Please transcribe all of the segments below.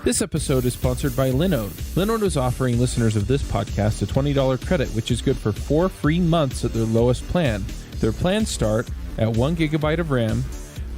This episode is sponsored by Linode. Linode is offering listeners of this podcast a $20 credit, which is good for 4 free months at their lowest plan. Their plans start at 1 gigabyte of RAM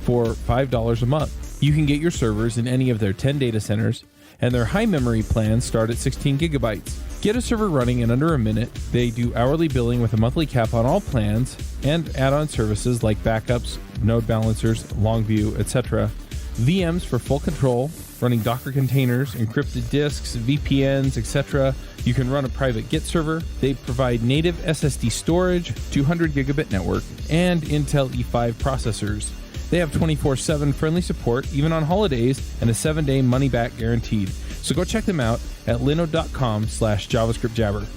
for $5 a month. You can get your servers in any of their 10 data centers, and their high memory plans start at 16 gigabytes. Get a server running in under a minute. They do hourly billing with a monthly cap on all plans and add-on services like backups, node balancers, Longview, etc. VMs for full control, running Docker containers, encrypted disks, VPNs, etc. You can run a private Git server. They provide native SSD storage, 200 gigabit network, and Intel E5 processors. They have 24/7 friendly support, even on holidays, and a 7-day money-back guaranteed. So go check them out at linode.com/JavaScript Jabber.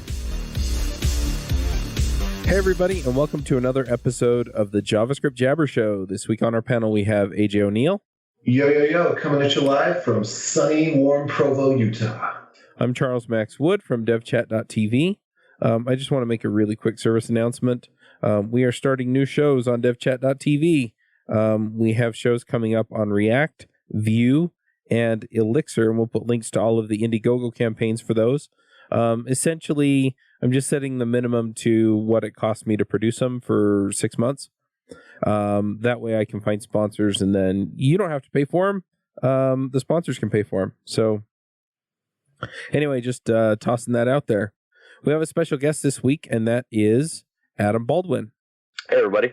Hey everybody, and welcome to another episode of the JavaScript Jabber Show. This week on our panel we have AJ O'Neill. Yo, coming at you live from sunny, warm Provo, Utah. I'm Charles Max Wood from devchat.tv. I just want to make a really quick service announcement. We are starting new shows on devchat.tv. We have shows coming up on React, Vue, and Elixir, and we'll put links to all of the Indiegogo campaigns for those. Essentially, I'm just setting the minimum to what it costs me to produce them for 6 months. That way I can find sponsors, and then you don't have to pay for them. The sponsors can pay for them. So anyway, just tossing that out there. We have a special guest this week, and that is Adam Baldwin. Hey, everybody.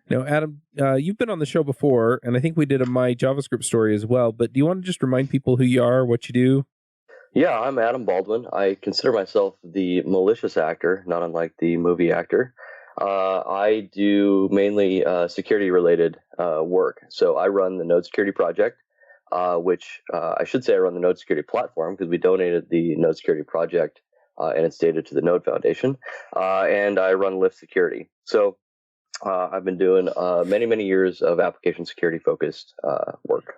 Now, Adam, you've been on the show before, and I think we did a My JavaScript story as well, but do you want to just remind people who you are, what you do? Yeah, I'm Adam Baldwin. I consider myself the malicious actor, not unlike the movie actor. I do mainly security-related work. So I run the Node Security Project, which I should say I run the Node Security Platform because we donated the Node Security Project and its data to the Node Foundation. And I run Lyft Security. So I've been doing many years of application security-focused work.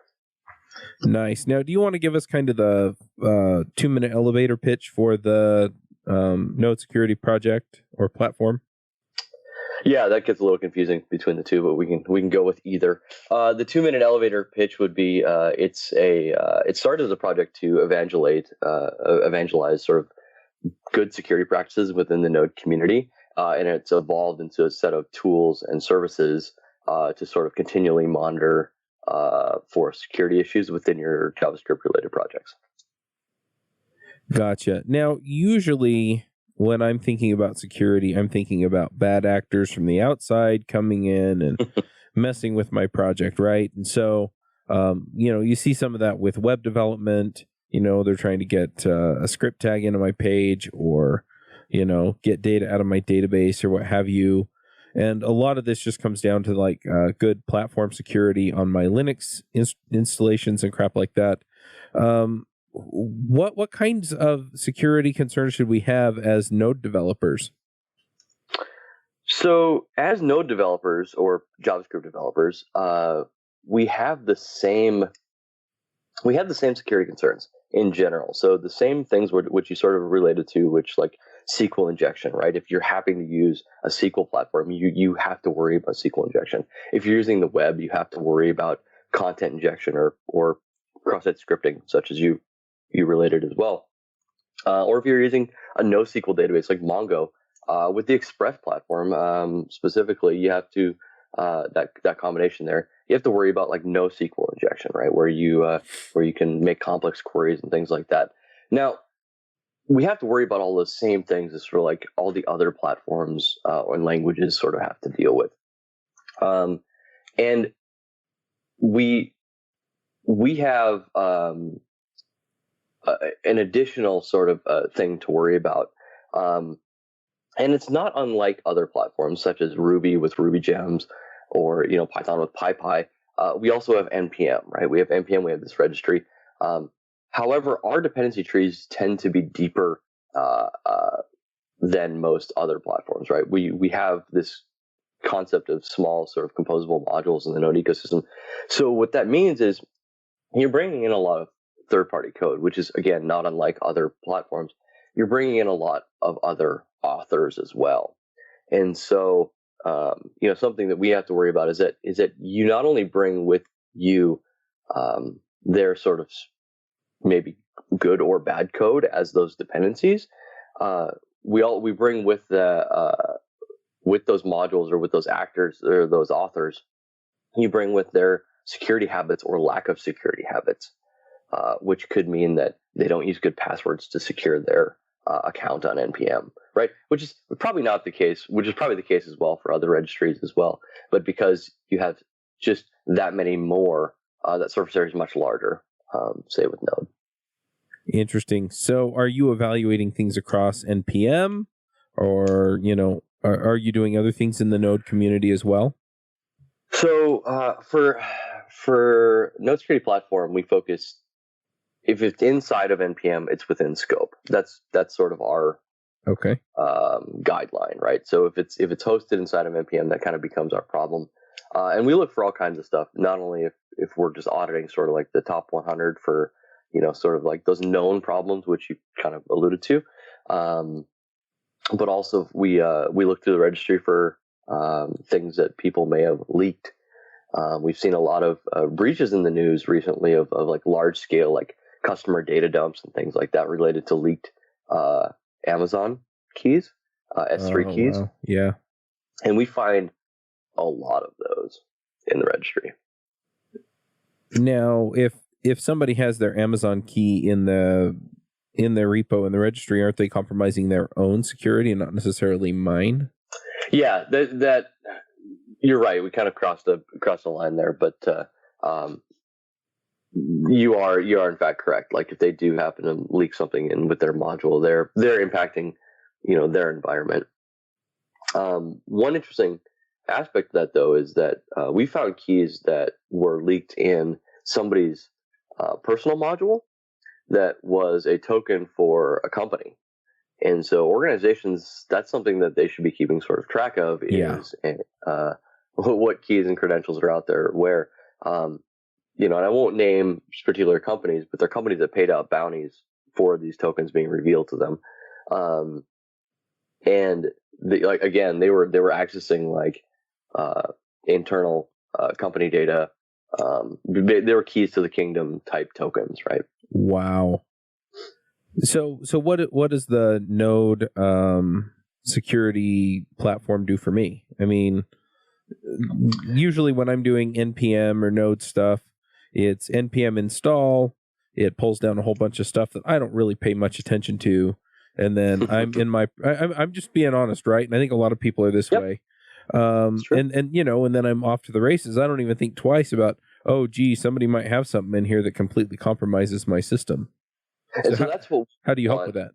Nice. Now, do you want to give us kind of the 2-minute elevator pitch for the Node Security Project or platform? Yeah, that gets a little confusing between the two, but we can go with either. The 2-minute elevator pitch would be it started as a project to evangelize sort of good security practices within the Node community, and it's evolved into a set of tools and services to sort of continually monitor for security issues within your JavaScript related projects. Gotcha. Now, usually when I'm thinking about security, I'm thinking about bad actors from the outside coming in and messing with my project, right? And so, you see some of that with web development. They're trying to get a script tag into my page or, get data out of my database or what have you. And a lot of this just comes down to like good platform security on my Linux installations and crap like that. What kinds of security concerns should we have as Node developers? So as Node developers or JavaScript developers, we have the same security concerns in general. So the same things which you sort of related to, which like SQL injection, right? If you're having to use a SQL platform, you have to worry about SQL injection. If you're using the web, you have to worry about content injection or cross-site scripting, such as you related as well. Or if you're using a NoSQL database like Mongo, with the Express platform specifically, you have to that combination there. You have to worry about like NoSQL injection, right? Where you can make complex queries and things like that. Now, we have to worry about all those same things as sort of like all the other platforms and languages sort of have to deal with. And we have an additional sort of thing to worry about. And it's not unlike other platforms such as Ruby with Ruby Gems or Python with PyPy. We also have NPM, right? We have NPM, we have this registry. However, our dependency trees tend to be deeper than most other platforms, right? We have this concept of small sort of composable modules in the Node ecosystem. So what that means is you're bringing in a lot of third-party code, which is, again, not unlike other platforms. You're bringing in a lot of other authors as well. And so, something that we have to worry about is that you not only bring with you their sort of maybe good or bad code as those dependencies. We bring with with those modules or with those actors or those authors, you bring with their security habits or lack of security habits, which could mean that they don't use good passwords to secure their account on NPM, right? Which is probably not the case, which is probably the case as well for other registries as well. But because you have just that many more, that surface area is much larger, say with Node. Interesting. So are you evaluating things across NPM, or, are you doing other things in the Node community as well? So for Node Security Platform, we focus, if it's inside of NPM, it's within scope. That's sort of our guideline, right? So if it's hosted inside of NPM, that kind of becomes our problem. And we look for all kinds of stuff, not only if we're just auditing sort of like the top 100 for, sort of like those known problems, which you kind of alluded to. But also we look through the registry for things that people may have leaked. We've seen a lot of breaches in the news recently of like large scale, like customer data dumps and things like that related to leaked Amazon keys, S3 keys. Wow. Yeah. And we find a lot of those in the registry. Now, if somebody has their Amazon key in their repo in the registry, aren't they compromising their own security and not necessarily mine? Yeah, that you're right. We kind of crossed the line there, but you are in fact correct. Like if they do happen to leak something in with their module, they're impacting their environment. One interesting aspect of that, though, is that we found keys that were leaked in somebody's personal module that was a token for a company. And so organizations, that's something that they should be keeping sort of track of is what keys and credentials are out there where, and I won't name particular companies, but they're companies that paid out bounties for these tokens being revealed to them. And they were accessing like internal company data. They were keys to the kingdom type tokens, right? Wow. So what does the Node security platform do for me? I mean, usually when I'm doing NPM or Node stuff, it's NPM install. It pulls down a whole bunch of stuff that I don't really pay much attention to, and then I'm just being honest, right? And I think a lot of people are this way. And then I'm off to the races. I don't even think twice about, oh, gee, somebody might have something in here that completely compromises my system. And so that's what. How do you help with that?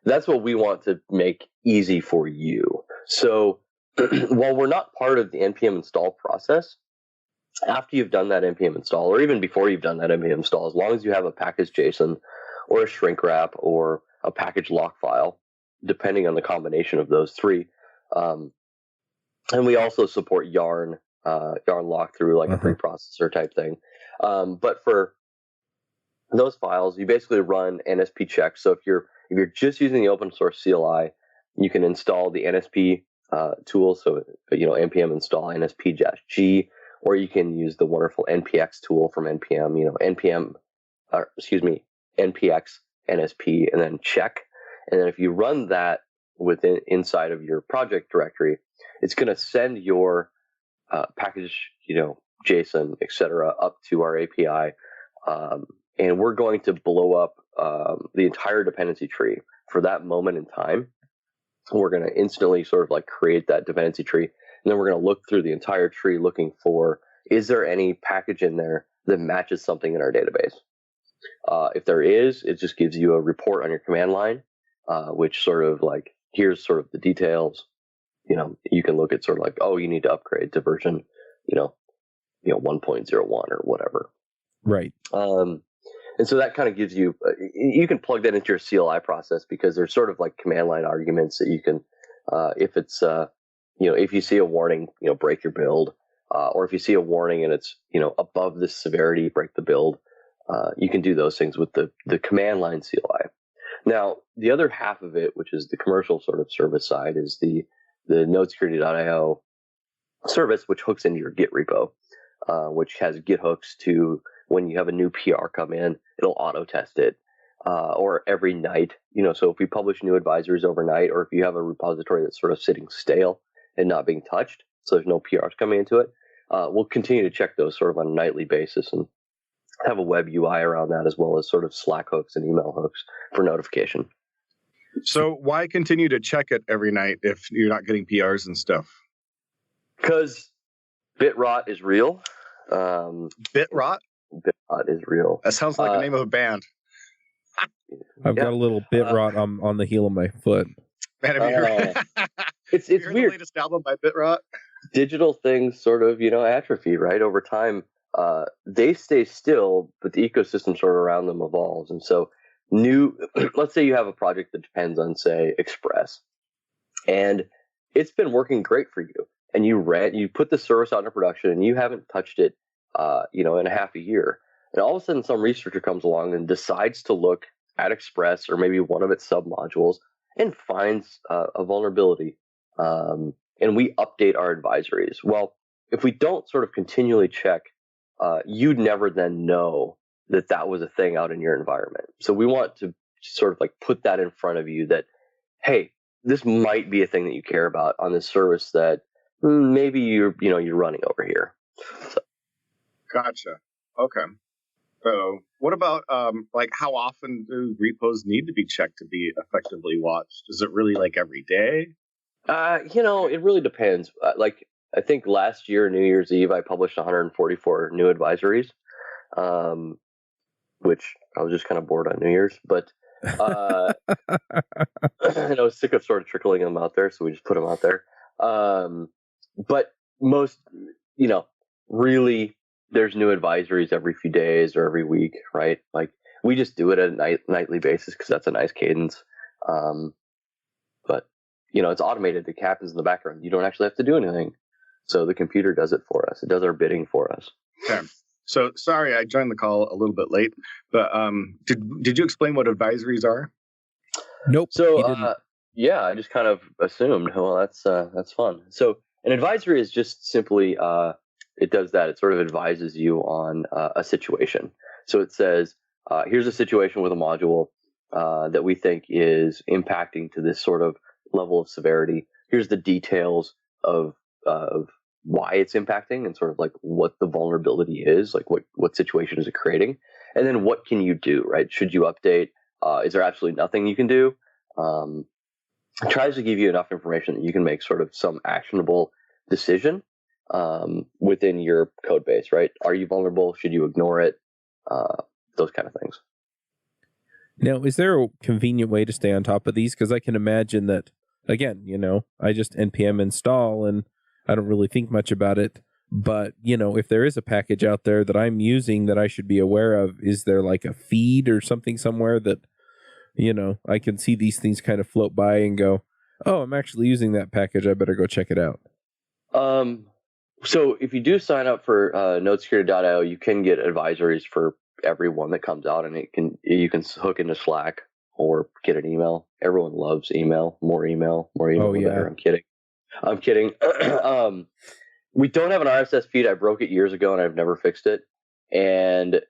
That's what we want to make easy for you. So while we're not part of the NPM install process, after you've done that NPM install, or even before you've done that NPM install, as long as you have a package JSON or a shrink wrap or a package lock file, depending on the combination of those three, and we also support Yarn lock through like a preprocessor type thing. But for those files, you basically run NSP checks. So if you're just using the open source CLI, you can install the NSP tool. So npm install NSP-G, or you can use the wonderful NPX tool from NPM. NPX NSP, and then check. And then if you run that inside of your project directory, it's going to send your package, JSON, etc., up to our API. And we're going to blow up the entire dependency tree for that moment in time. We're going to instantly sort of like create that dependency tree. And then we're going to look through the entire tree looking for, is there any package in there that matches something in our database? If there is, it just gives you a report on your command line, which sort of like, here's sort of the details. You can look at sort of like, oh, you need to upgrade to version, 1.01 or whatever. Right. And so that kind of gives you, you can plug that into your CLI process because there's sort of like command line arguments that you can, if it's, if you see a warning, break your build, or if you see a warning and it's, above this severity, break the build. You can do those things with the command line CLI. Now, the other half of it, which is the commercial sort of service side, is the nodesecurity.io service, which hooks into your Git repo, which has Git hooks to when you have a new PR come in, it'll auto test it. Or every night, so if we publish new advisories overnight, or if you have a repository that's sort of sitting stale and not being touched, so there's no PRs coming into it, we'll continue to check those sort of on a nightly basis and have a web UI around that, as well as sort of Slack hooks and email hooks for notification. So why continue to check it every night if you're not getting PRs and stuff? Because bit rot is real. Bit rot? Bit rot is real. That sounds like the name of a band. I've got a little bit rot on the heel of my foot. Man, have you heard? It's you heard weird. The latest album by Bit Rot? Digital things sort of, atrophy, right? Over time, they stay still, but the ecosystem sort of around them evolves. And so let's say you have a project that depends on, say, Express, and it's been working great for you. And you put the service out into production and you haven't touched it, in a half a year. And all of a sudden some researcher comes along and decides to look at Express or maybe one of its submodules and finds a vulnerability. And we update our advisories. Well, if we don't sort of continually check, you'd never then know that was a thing out in your environment. So we want to sort of like put that in front of you that, hey, this might be a thing that you care about on this service that maybe you're running over here. So. Gotcha. Okay. So what about how often do repos need to be checked to be effectively watched? Is it really like every day? It really depends. I think last year, New Year's Eve, I published 144 new advisories, which I was just kind of bored on New Year's, but and I was sick of sort of trickling them out there, so we just put them out there. But most, really, there's new advisories every few days or every week, right? Like we just do it at a nightly basis because that's a nice cadence. But it's automated. It happens in the background. You don't actually have to do anything. So the computer does it for us. It does our bidding for us. Okay. So sorry, I joined the call a little bit late, but did you explain what advisories are? Nope. So yeah, I just kind of assumed. Well, that's fun. So an advisory is just simply it does that. It sort of advises you on a situation. So it says, here's a situation with a module that we think is impacting to this sort of level of severity. Here's the details of why it's impacting and sort of like what the vulnerability is, like what situation is it creating, and then what can you do, right? Should you update? Is there absolutely nothing you can do? It tries to give you enough information that you can make sort of some actionable decision within your code base, right? Are you vulnerable? Should you ignore it? Those kind of things. Now, is there a convenient way to stay on top of these? Because I can imagine that, again, I just npm install and I don't really think much about it. But, if there is a package out there that I'm using that I should be aware of, is there like a feed or something somewhere that, I can see these things kind of float by and go, oh, I'm actually using that package. I better go check it out. So if you do sign up for nodesecurity.io, you can get advisories for every one that comes out, and you can hook into Slack or get an email. Everyone loves email. More email, Oh, the yeah. better. I'm kidding. We don't have an RSS feed. I broke it years ago and I've never fixed it. And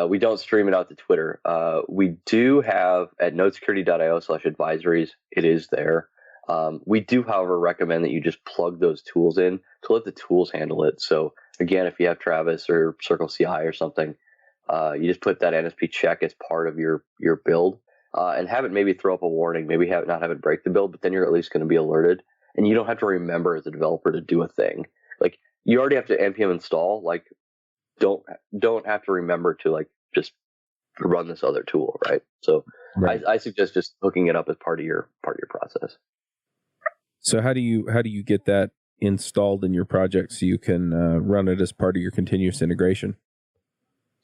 we don't stream it out to Twitter. We do have at nodesecurity.io/advisories. It is there. We do, however, recommend that you just plug those tools in to let the tools handle it. So again, if you have Travis or Circle CI or something, you just put that NSP check as part of your build and have it maybe throw up a warning, maybe not have it break the build, but then you're at least going to be alerted. And you don't have to remember as a developer to do a thing. Like you already have to npm install. Like don't have to remember to like just run this other tool, right? So right. I suggest just hooking it up as part of your process. So how do you get that installed in your project so you can run it as part of your continuous integration?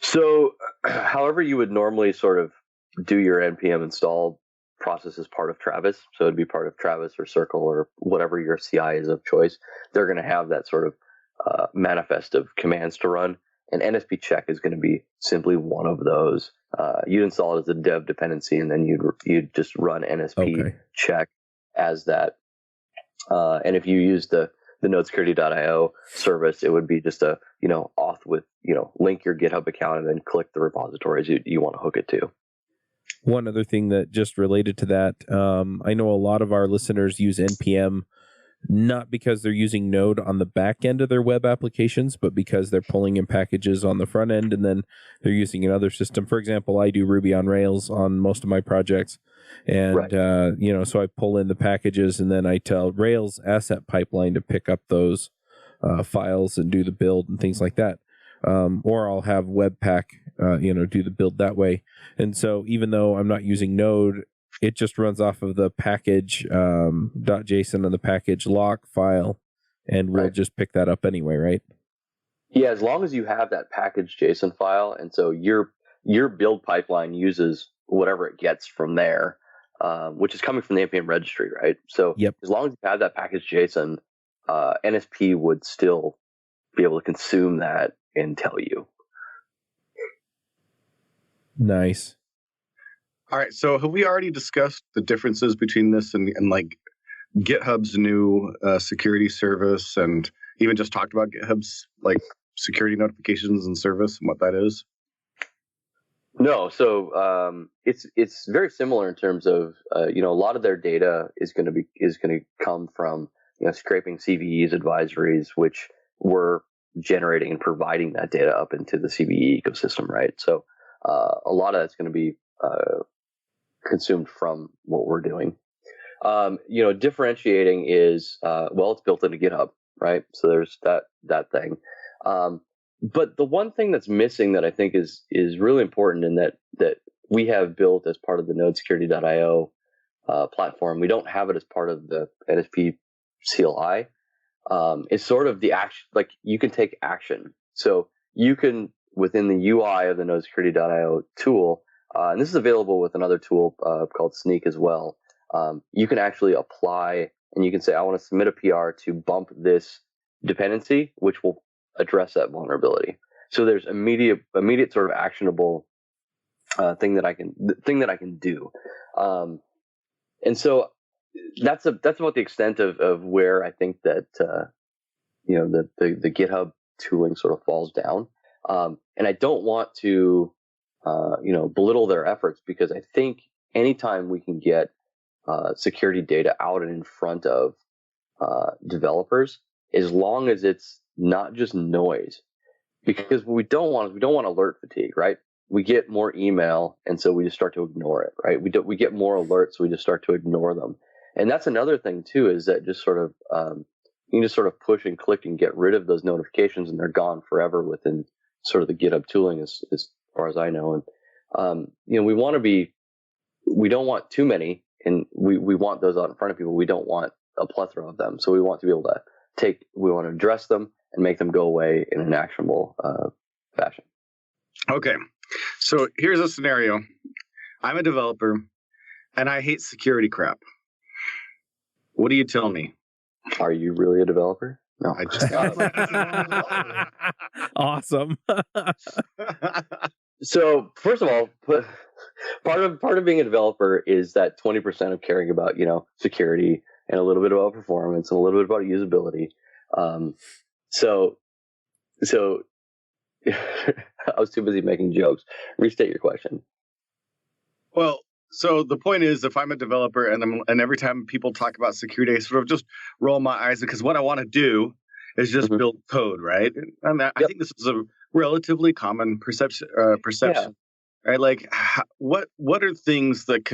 So however you would normally sort of do your npm install process as part of Travis, so it'd be part of Travis or Circle or whatever your CI is of choice. They're going to have that sort of manifest of commands to run, and NSP check is going to be simply one of those. You'd install it as a dev dependency, and then you'd just run NSP check as that. And if you use the the nodesecurity.io service, it would be just a, auth with, link your GitHub account and then click the repositories you want to hook it to. One other thing that just related to that, I know a lot of our listeners use NPM not because they're using Node on the back end of their web applications, but because they're pulling in packages on the front end and then they're using another system. For example, I do Ruby on Rails on most of my projects. And, Right. So I pull in the packages and then I tell Rails Asset Pipeline to pick up those files and do the build and things like that. Or I'll have Webpack, do the build that way. And so even though I'm not using Node, it just runs off of the package .json and the package lock file, and we'll just pick that up anyway, right? Yeah, as long as you have that package JSON file, and so your build pipeline uses whatever it gets from there, which is coming from the NPM registry, right? So as long as you have that package JSON, NSP would still be able to consume that and tell you. Nice. All right, so have we already discussed the differences between this and like GitHub's new security service, and even just talked about GitHub's like security notifications and service and what that is? No, so it's very similar in terms of a lot of their data is going to come from scraping CVEs, advisories, which we're generating and providing that data up into the CVE ecosystem, right? So a lot of that's going to be consumed from what we're doing. Differentiating is it's built into GitHub, right? So there's that thing. But the one thing that's missing that I think is really important, and that we have built as part of the nodesecurity.io platform, we don't have it as part of the NSP CLI. It's sort of the action, like you can take action. So you can, within the UI of the nodesecurity.io tool, and this is available with another tool called Sneak as well. You can actually apply, and you can say, I want to submit a PR to bump this dependency, which will address that vulnerability. So there's immediate sort of actionable thing that I can do. And so that's about the extent of where I think that the GitHub tooling sort of falls down. And I don't want to belittle their efforts, because I think anytime we can get security data out and in front of developers, as long as it's not just noise, because what we don't want alert fatigue, right? We get more email, and so we just start to ignore it, right? We get more alerts, so we just start to ignore them. And that's another thing too, is that just sort of you can just sort of push and click and get rid of those notifications, and they're gone forever within sort of the GitHub tooling, as far as I know. And we don't want too many, and we want those out in front of people. We don't want a plethora of them, so we want to be able to we want to address them and make them go away in an actionable fashion. Okay, so here's a scenario. I'm a developer, and I hate security crap. What do you tell me? Are you really a developer? No. I just Awesome. So first of all, part of being a developer is that 20% of caring about security, and a little bit about performance, and a little bit about usability. So I was too busy making jokes. Restate your question. Well, so the point is, if I'm a developer and every time people talk about security, I sort of just roll my eyes, because what I want to do is just build code, right? And I think this is a relatively common perception, right? Like, what are things that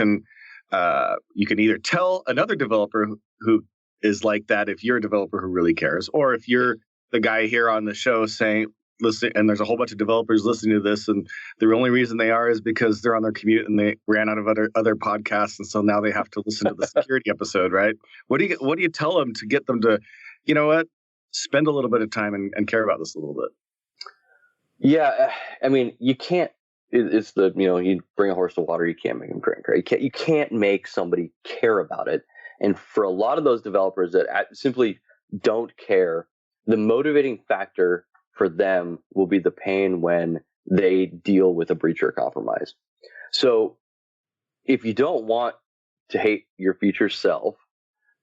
you can either tell another developer who is like that, if you're a developer who really cares, or if you're the guy here on the show saying, listen, and there's a whole bunch of developers listening to this, and the only reason they are is because they're on their commute and they ran out of other podcasts, and so now they have to listen to the security episode, right? What do you tell them to get them to, spend a little bit of time and care about this a little bit? Yeah, I mean, you can't. It's the you bring a horse to water, you can't make him drink, right? You can't make somebody care about it. And for a lot of those developers that simply don't care, the motivating factor for them will be the pain when they deal with a breach or a compromise. So if you don't want to hate your future self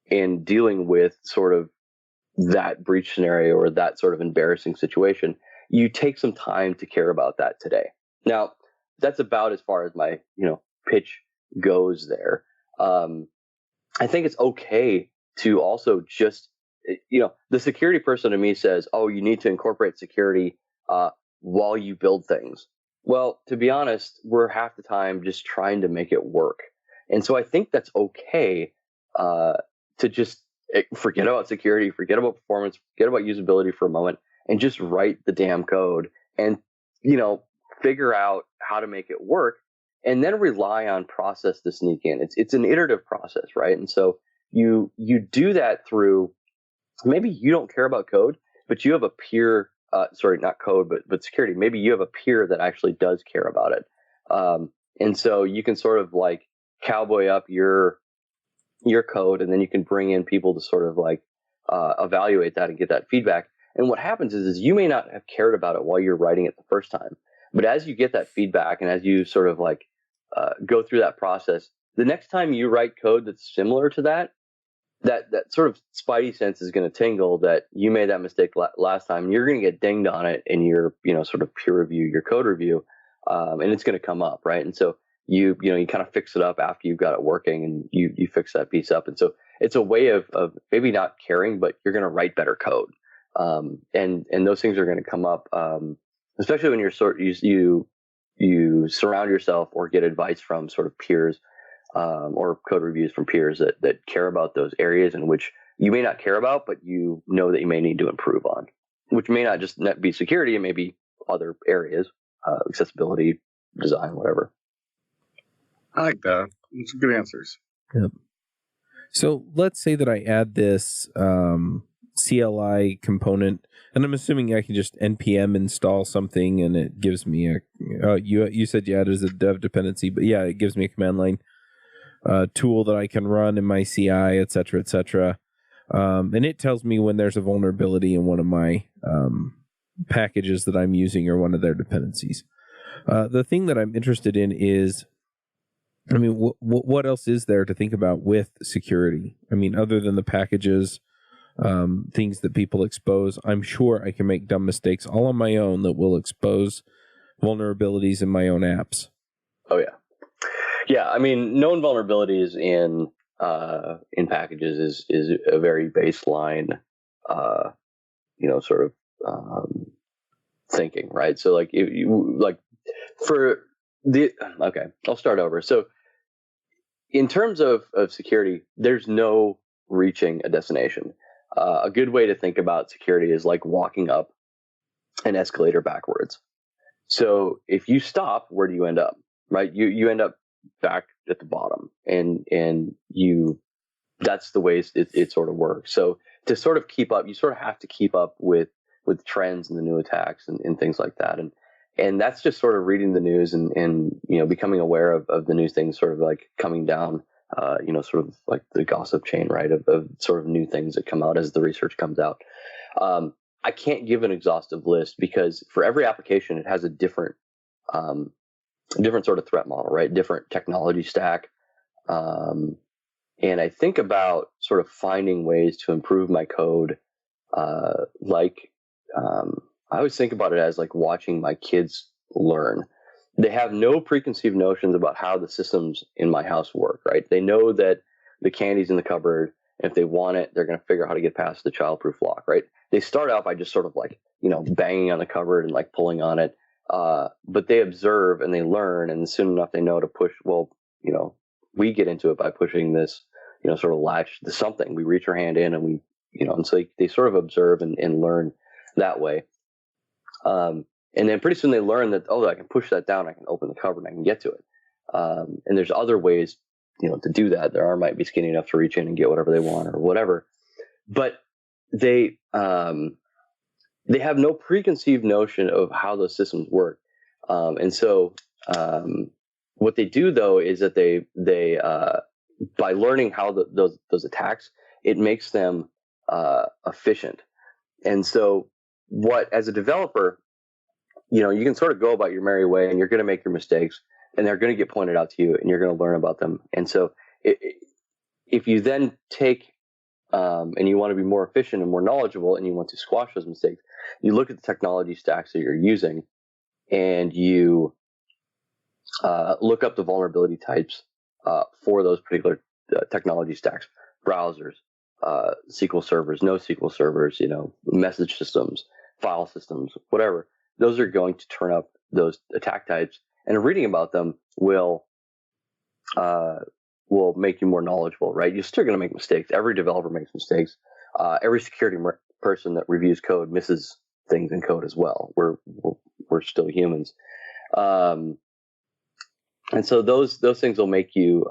in dealing with sort of that breach scenario or that sort of embarrassing situation, you take some time to care about that today. Now, that's about as far as my, pitch goes there. I think it's okay to also just, the security person to me says, oh, you need to incorporate security while you build things. Well, to be honest, we're half the time just trying to make it work. And so I think that's okay to just forget about security, forget about performance, forget about usability for a moment, and just write the damn code and, figure out how to make it work, and then rely on process to sneak in. It's an iterative process, right? And so you do that through, maybe you don't care about code, but you have a peer, not code, but security. Maybe you have a peer that actually does care about it. And so you can sort of like cowboy up your code, and then you can bring in people to sort of like evaluate that and get that feedback. And what happens is you may not have cared about it while you're writing it the first time, but as you get that feedback and as you sort of like go through that process, the next time you write code that's similar to that sort of spidey sense is going to tingle that you made that mistake last time, and you're going to get dinged on it in your, sort of peer review, your code review, and it's going to come up, right? And so you kind of fix it up after you've got it working, and you fix that piece up. And so it's a way of maybe not caring, but you're going to write better code. And those things are going to come up, especially when you surround yourself or get advice from sort of peers, or code reviews from peers that care about those areas in which you may not care about, but you know that you may need to improve on, which may not just be security, it may be other areas, accessibility, design, whatever. I like that. Those are good answers. Yep. So let's say that I add this CLI component, and I'm assuming I can just npm install something, and it gives me you said you added as a dev dependency, but yeah, it gives me a command line tool that I can run in my CI, et cetera, and it tells me when there's a vulnerability in one of my packages that I'm using or one of their dependencies. The thing that I'm interested in is, I mean, what else is there to think about with security? I mean, other than the packages, things that people expose, I'm sure I can make dumb mistakes all on my own that will expose vulnerabilities in my own apps. Oh yeah. Yeah, I mean, known vulnerabilities in packages is a very baseline, sort of thinking, right? So like I'll start over. So in terms of security, there's no reaching a destination. A good way to think about security is like walking up an escalator backwards. So if you stop, where do you end up? Right? You end up back at the bottom, and that's the way it sort of works. So to sort of keep up, you sort of have to keep up with trends and the new attacks and things like that. And that's just sort of reading the news and becoming aware of the new things sort of like coming down, sort of like the gossip chain, right, of sort of new things that come out as the research comes out. I can't give an exhaustive list because for every application, it has a different sort of threat model, right? Different technology stack. And I think about sort of finding ways to improve my code. I always think about it as like watching my kids learn. They have no preconceived notions about how the systems in my house work, right? They know that the candy's in the cupboard, and if they want it, they're going to figure out how to get past the childproof lock, right? They start out by just sort of like, banging on the cupboard and like pulling on it. But they observe and they learn, and soon enough they know to push. Well, we get into it by pushing this, sort of latch to something. We reach our hand in, and we, and so they sort of observe and learn that way. And then pretty soon they learn that, I can push that down, I can open the cupboard, and I can get to it. And there's other ways, to do that. Their arm might be skinny enough to reach in and get whatever they want or whatever. But they have no preconceived notion of how those systems work. And so what they do though is that they by learning how those attacks, it makes them efficient. And so as a developer, you can sort of go about your merry way, and you're going to make your mistakes, and they're going to get pointed out to you, and you're going to learn about them. And so if you then take and you want to be more efficient and more knowledgeable, and you want to squash those mistakes, you look at the technology stacks that you're using, and you look up the vulnerability types for those particular technology stacks, browsers, SQL servers, NoSQL servers, message systems, file systems, whatever. Those are going to turn up those attack types, and reading about them will make you more knowledgeable, right? You're still going to make mistakes. Every developer makes mistakes. Every security person that reviews code misses things in code as well. We're still humans. And so those things will make you,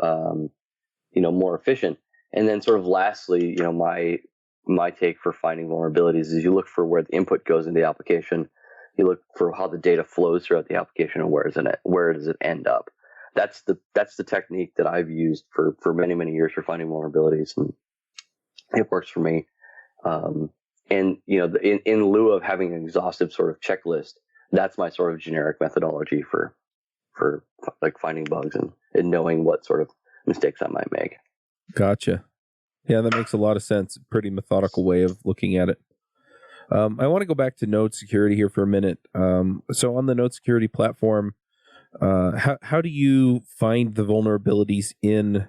more efficient. And then sort of lastly, my take for finding vulnerabilities is you look for where the input goes in the application. You look for how the data flows throughout the application and where does it end up. That's the technique that I've used for many, many years for finding vulnerabilities, and it works for me. And in lieu of having an exhaustive sort of checklist, that's my sort of generic methodology for like finding bugs and knowing what sort of mistakes I might make. Gotcha. Yeah, that makes a lot of sense. Pretty methodical way of looking at it. I want to go back to node security here for a minute. So on the node security platform, how do you find the vulnerabilities in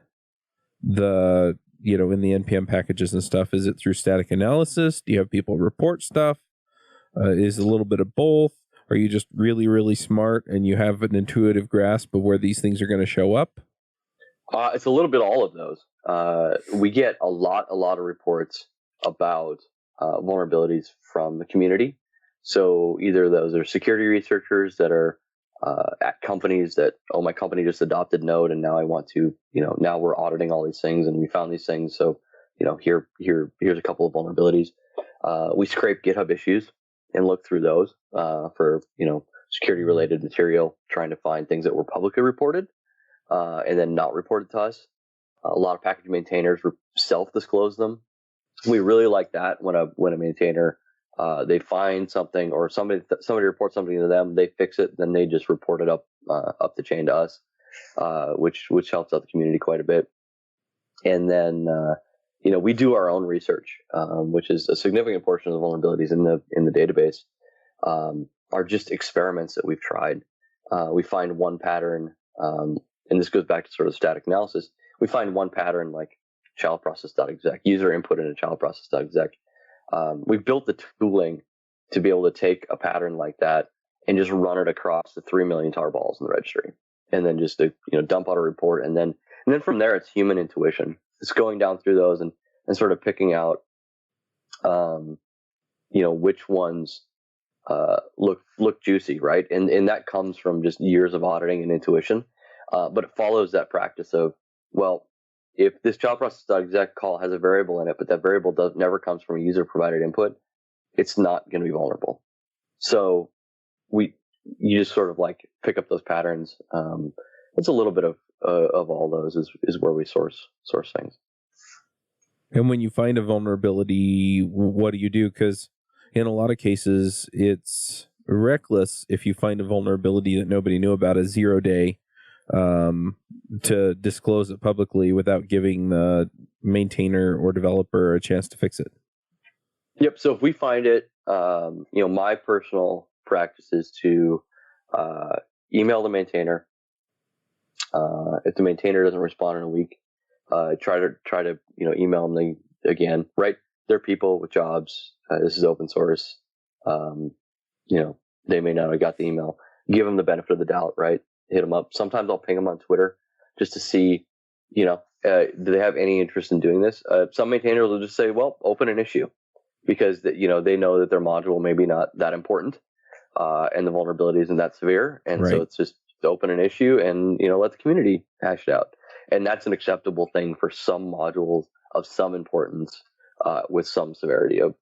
the in the NPM packages and stuff? Is it through static analysis? Do you have people report stuff? Is it a little bit of both? Are you just really, really smart and you have an intuitive grasp of where these things are going to show up? It's a little bit of all of those. We get a lot of reports about vulnerabilities from the community. So either those are security researchers that are at companies that, my company just adopted Node and now I want to, now we're auditing all these things and we found these things. So, here's a couple of vulnerabilities. We scrape GitHub issues and look through those for, security related material, trying to find things that were publicly reported and then not reported to us. A lot of package maintainers self-disclose them. We really like that when a maintainer they find something or somebody reports something to them, they fix it, then they just report it up the chain to us, which helps out the community quite a bit. And then we do our own research, which is a significant portion of the vulnerabilities in the database are just experiments that we've tried. We find one pattern, and this goes back to sort of static analysis. We find one pattern like child process.exec, user input into child process.exec. We've built the tooling to be able to take a pattern like that and just run it across the 3 million tarballs in the registry, and then just to, dump out a report, and then from there it's human intuition. It's going down through those and sort of picking out, which ones look juicy, right? And that comes from just years of auditing and intuition, but it follows that practice of, well, if this child process.exec call has a variable in it, but that variable never comes from a user provided input, it's not going to be vulnerable. So you just sort of like pick up those patterns. It's a little bit of all those is where we source things. And when you find a vulnerability, what do you do? Because in a lot of cases, it's reckless if you find a vulnerability that nobody knew about, a 0-day, to disclose it publicly without giving the maintainer or developer a chance to fix it. Yep. So if we find it, my personal practice is to email the maintainer. If the maintainer doesn't respond in a week, try to email them again. Right? They're people with jobs. This is open source. They may not have got the email. Give them the benefit of the doubt. Right? Hit them up. Sometimes I'll ping them on Twitter just to see, do they have any interest in doing this? Some maintainers will just say, well, open an issue, because they know that their module may be not that important, and the vulnerability isn't that severe. And right. So it's just open an issue and, let the community hash it out. And that's an acceptable thing for some modules of some importance, with some severity of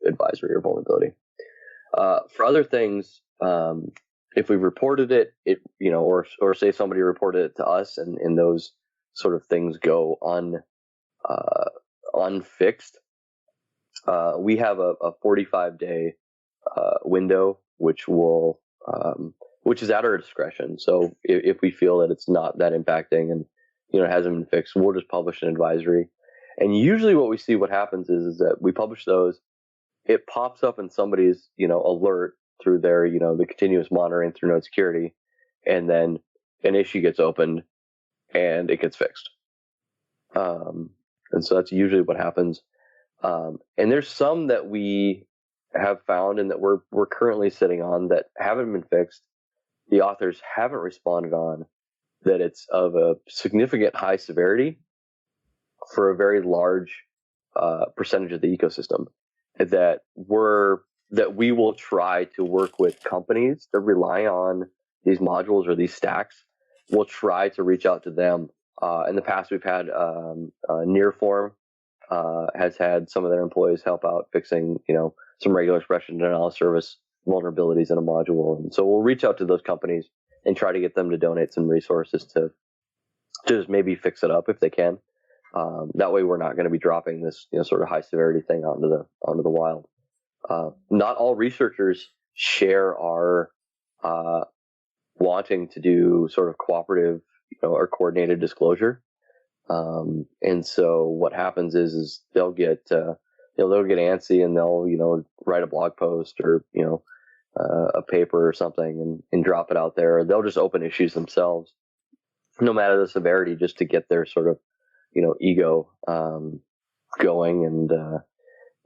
advisory or vulnerability. For other things, if we reported it, or say somebody reported it to us and those sort of things go unfixed, we have a 45-day window, which is at our discretion. So if we feel that it's not that impacting and, it hasn't been fixed, we'll just publish an advisory. And usually what we see, what happens is that we publish those, it pops up in somebody's, alert through their, the continuous monitoring through node security, and then an issue gets opened and it gets fixed. And so that's usually what happens. And there's some that we have found and that we're currently sitting on that haven't been fixed. The authors haven't responded on, that it's of a significant high severity for a very large percentage of the ecosystem, that we will try to work with companies that rely on these modules or these stacks. We'll try to reach out to them. In the past, we've had Nearform has had some of their employees help out fixing, some regular expression denial service vulnerabilities in a module. And so we'll reach out to those companies and try to get them to donate some resources to just maybe fix it up if they can. That way we're not going to be dropping this, sort of high severity thing onto the wild. Not all researchers share our wanting to do sort of cooperative, or coordinated disclosure. And so what happens is they'll get antsy and they'll, write a blog post or, a paper or something and drop it out there. Or they'll just open issues themselves, no matter the severity, just to get their sort of, ego going.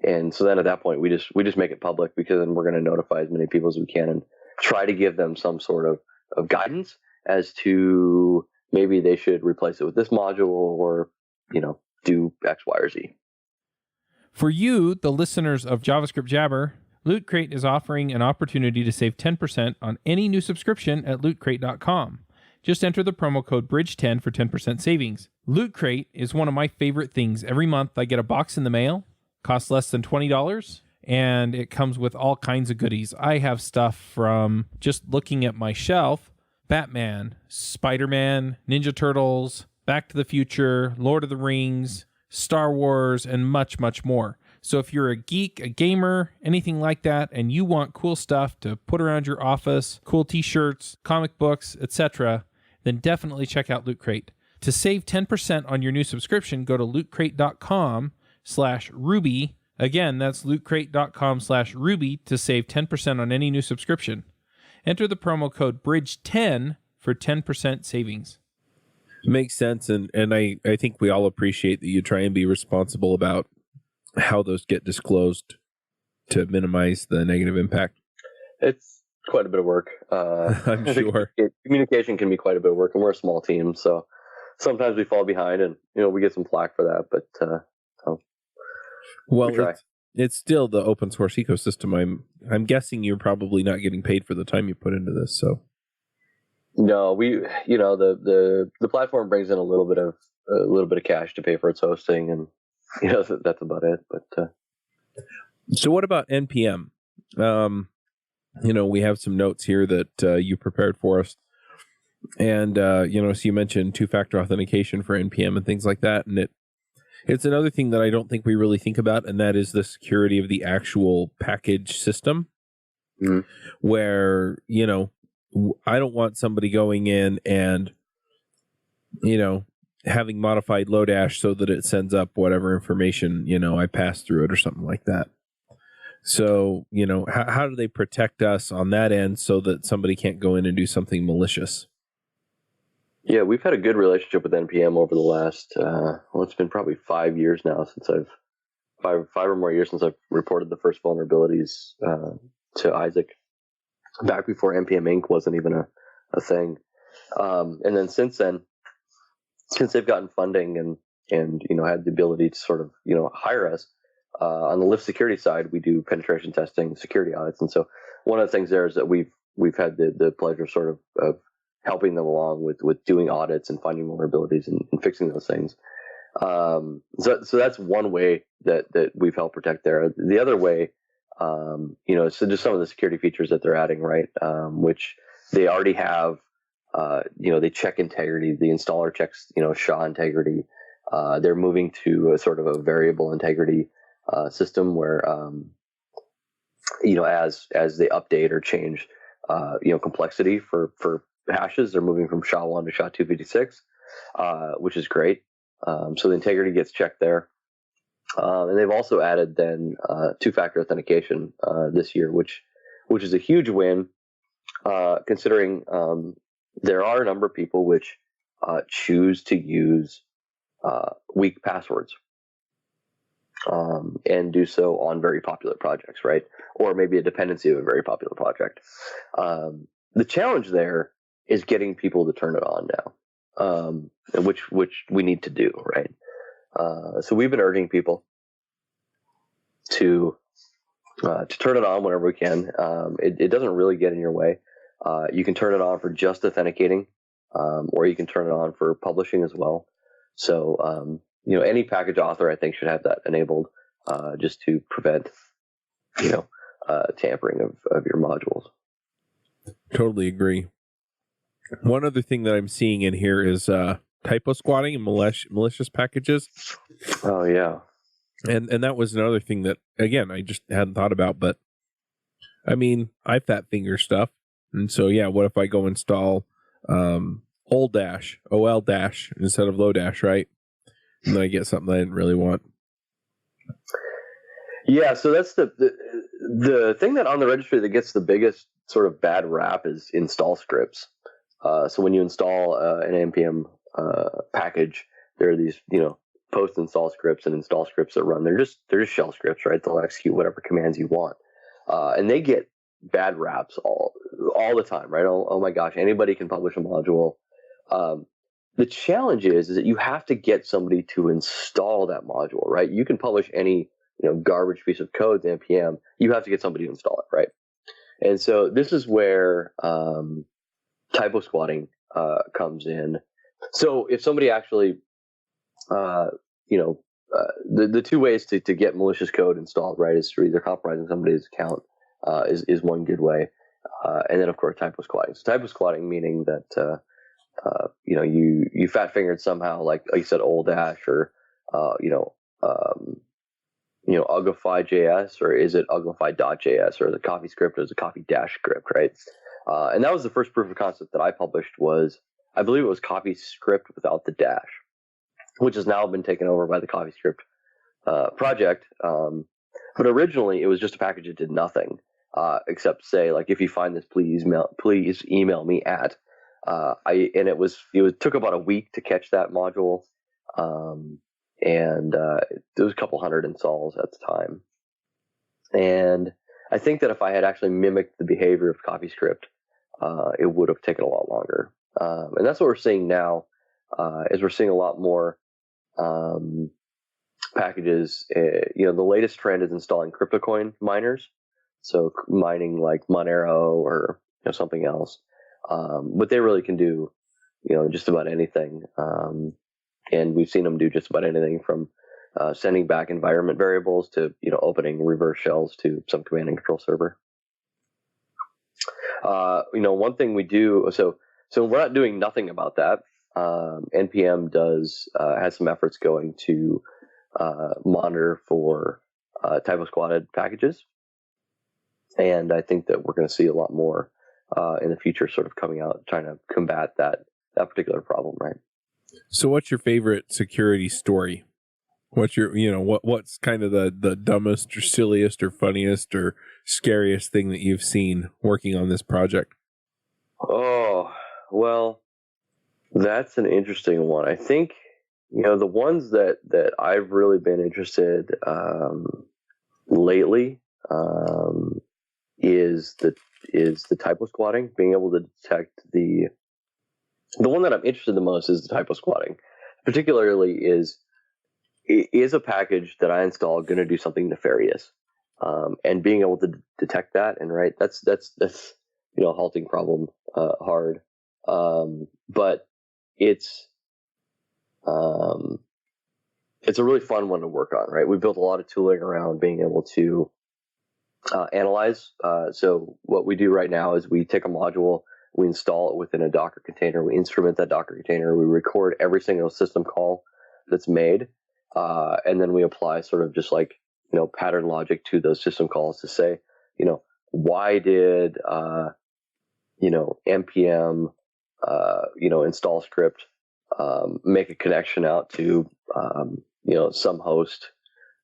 And so then at that point, we just make it public, because then we're going to notify as many people as we can and try to give them some sort of guidance as to maybe they should replace it with this module or, do X, Y, or Z. For you, the listeners of JavaScript Jabber, Loot Crate is offering an opportunity to save 10% on any new subscription at lootcrate.com. Just enter the promo code BRIDGE10 for 10% savings. Loot Crate is one of my favorite things. Every month I get a box in the mail, costs less than $20, and it comes with all kinds of goodies. I have stuff from, just looking at my shelf, Batman, Spider-Man, Ninja Turtles, Back to the Future, Lord of the Rings, Star Wars, and much, much more. So if you're a geek, a gamer, anything like that, and you want cool stuff to put around your office, cool t-shirts, comic books, etc., then definitely check out Loot Crate. To save 10% on your new subscription, go to lootcrate.com/Ruby. Again, that's lootcrate.com/Ruby to save 10% on any new subscription. Enter the promo code BRIDGE10 for 10% savings. Makes sense, and I think we all appreciate that you try and be responsible about how those get disclosed to minimize the negative impact. It's quite a bit of work. I'm sure. Communication can be quite a bit of work, and we're a small team, so sometimes we fall behind, and we get some flack for that. But well, it's still the open source ecosystem. I'm guessing you're probably not getting paid for the time you put into this. So no, the platform brings in a little bit of cash to pay for its hosting, and that's about it. But so what about NPM? We have some notes here that you prepared for us. And, so you mentioned two-factor authentication for NPM and things like that. And it's another thing that I don't think we really think about, and that is the security of the actual package system, where, I don't want somebody going in and, having modified Lodash so that it sends up whatever information, I pass through it or something like that. So, how do they protect us on that end so that somebody can't go in and do something malicious? Yeah, we've had a good relationship with NPM over the last, it's been probably 5 years now since five or more years since I've reported the first vulnerabilities to Isaac, back before NPM Inc. wasn't even a thing. And then since they've gotten funding and had the ability to sort of, hire us, on the Lyft security side, we do penetration testing, security audits. And so one of the things there is that we've had the pleasure sort of helping them along with doing audits and finding vulnerabilities and fixing those things. So that's one way that we've helped protect there. The other way, so just some of the security features that they're adding, right? Which they already have, they check integrity. The installer checks, SHA integrity. They're moving to a sort of a variable integrity system where, as they update or change, complexity for hashes, they're moving from SHA-1 to SHA-256, which is great. So the integrity gets checked there. And they've also added then two-factor authentication this year, which is a huge win, considering there are a number of people which choose to use weak passwords and do so on very popular projects, right? Or maybe a dependency of a very popular project. The challenge there is getting people to turn it on now, which we need to do, right? So we've been urging people to turn it on whenever we can. It doesn't really get in your way. You can turn it on for just authenticating, or you can turn it on for publishing as well. So, any package author, I think, should have that enabled, just to prevent, tampering of your modules. Totally agree. One other thing that I'm seeing in here is typo squatting and malicious packages. Oh, yeah. And that was another thing that, again, I just hadn't thought about. But, I mean, I fat finger stuff. And so, yeah, what if I go install ol dash instead of low dash, right? And then I get something I didn't really want. Yeah, so that's the thing that on the registry that gets the biggest sort of bad rap is install scripts. So when you install an NPM package, there are these, post install scripts and install scripts that run. They're just shell scripts, right? They'll execute whatever commands you want, and they get bad raps all the time, right? Oh my gosh, anybody can publish a module. The challenge is that you have to get somebody to install that module, right? You can publish any garbage piece of code to NPM. You have to get somebody to install it, right? And so this is where typo squatting comes in. So if somebody actually, the two ways to get malicious code installed, right, is through either compromising somebody's account is one good way, and then of course typo squatting. So typo squatting meaning that you fat fingered somehow, like you said, ol dash or uglify.js, or is it uglify.js, or the coffee script is a coffee dash script, right? And that was the first proof of concept that I published was, I believe it was coffee script without the dash, which has now been taken over by the CoffeeScript project. But originally it was just a package that did nothing except say, like, if you find this, please email me at. It took about a week to catch that module, and there was a couple hundred installs at the time. And I think that if I had actually mimicked the behavior of CoffeeScript, it would have taken a lot longer. And that's what we're seeing now, is we're seeing a lot more packages. The latest trend is installing CryptoCoin miners, so mining like Monero or something else. But they really can do just about anything, and we've seen them do just about anything from sending back environment variables to opening reverse shells to some command and control server. One thing we do, so we're not doing nothing about that. NPM has some efforts going to monitor for typo squatted packages, and I think that we're going to see a lot more in the future, sort of coming out trying to combat that particular problem, right? So, what's your favorite security story? What's your what's kind of the dumbest or silliest or funniest or scariest thing that you've seen working on this project? Oh, well, that's an interesting one. I think, the ones that I've really been interested lately is the typo squatting, being able to detect the one that I'm interested in the most is the typo squatting. Particularly is a package that I install going to do something nefarious, and being able to detect that, and right, that's a halting problem, hard, but it's a really fun one to work on, right? We built a lot of tooling around being able to analyze. So what we do right now is we take a module, we install it within a Docker container, we instrument that Docker container, we record every single system call that's made, and then we apply sort of just like pattern logic to those system calls to say, why did npm install script make a connection out to some host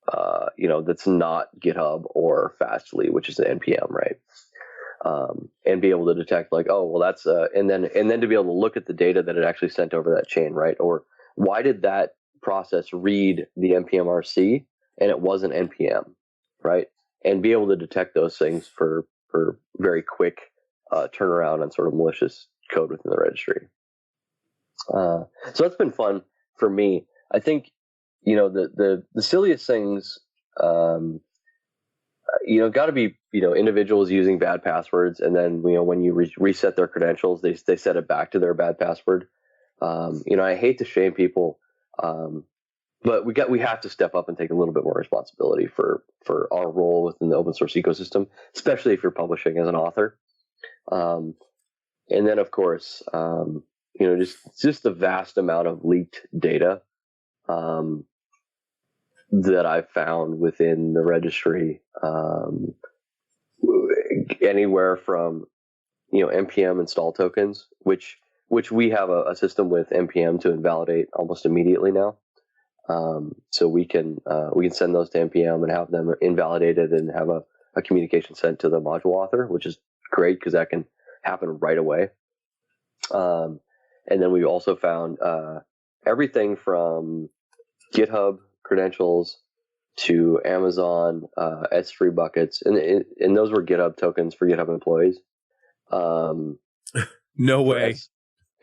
that's not GitHub or Fastly, which is an NPM, right? And be able to detect like, oh, well, that's and then to be able to look at the data that it actually sent over that chain, right? Or why did that process read the NPM RC and it wasn't NPM, right? And be able to detect those things for very quick turnaround on sort of malicious code within the registry. So that's been fun for me. I think, the silliest things, got to be, individuals using bad passwords. And then, when you reset their credentials, they set it back to their bad password. I hate to shame people, but we have to step up and take a little bit more responsibility for our role within the open source ecosystem, especially if you're publishing as an author. And then, of course, just the vast amount of leaked data that I've found within the registry, anywhere from NPM install tokens, which we have a system with NPM to invalidate almost immediately now. So we can send those to NPM and have them invalidated and have a communication sent to the module author, which is great because that can happen right away. And then we also found everything from GitHub credentials to Amazon S3 buckets, and those were GitHub tokens for GitHub employees. No way.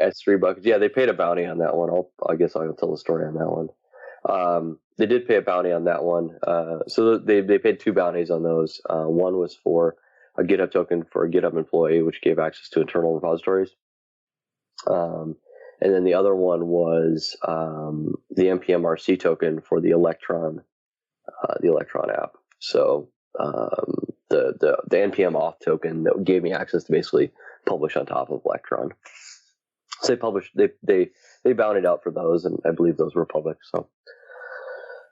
S3 buckets. Yeah, they paid a bounty on that one. I guess I'll tell the story on that one. They did pay a bounty on that one. So they paid 2 bounties on those. One was for a GitHub token for a GitHub employee, which gave access to internal repositories. And then the other one was the NPM RC token for the Electron app. So the NPM auth token that gave me access to basically publish on top of Electron. So they bountied out for those, and I believe those were public. So,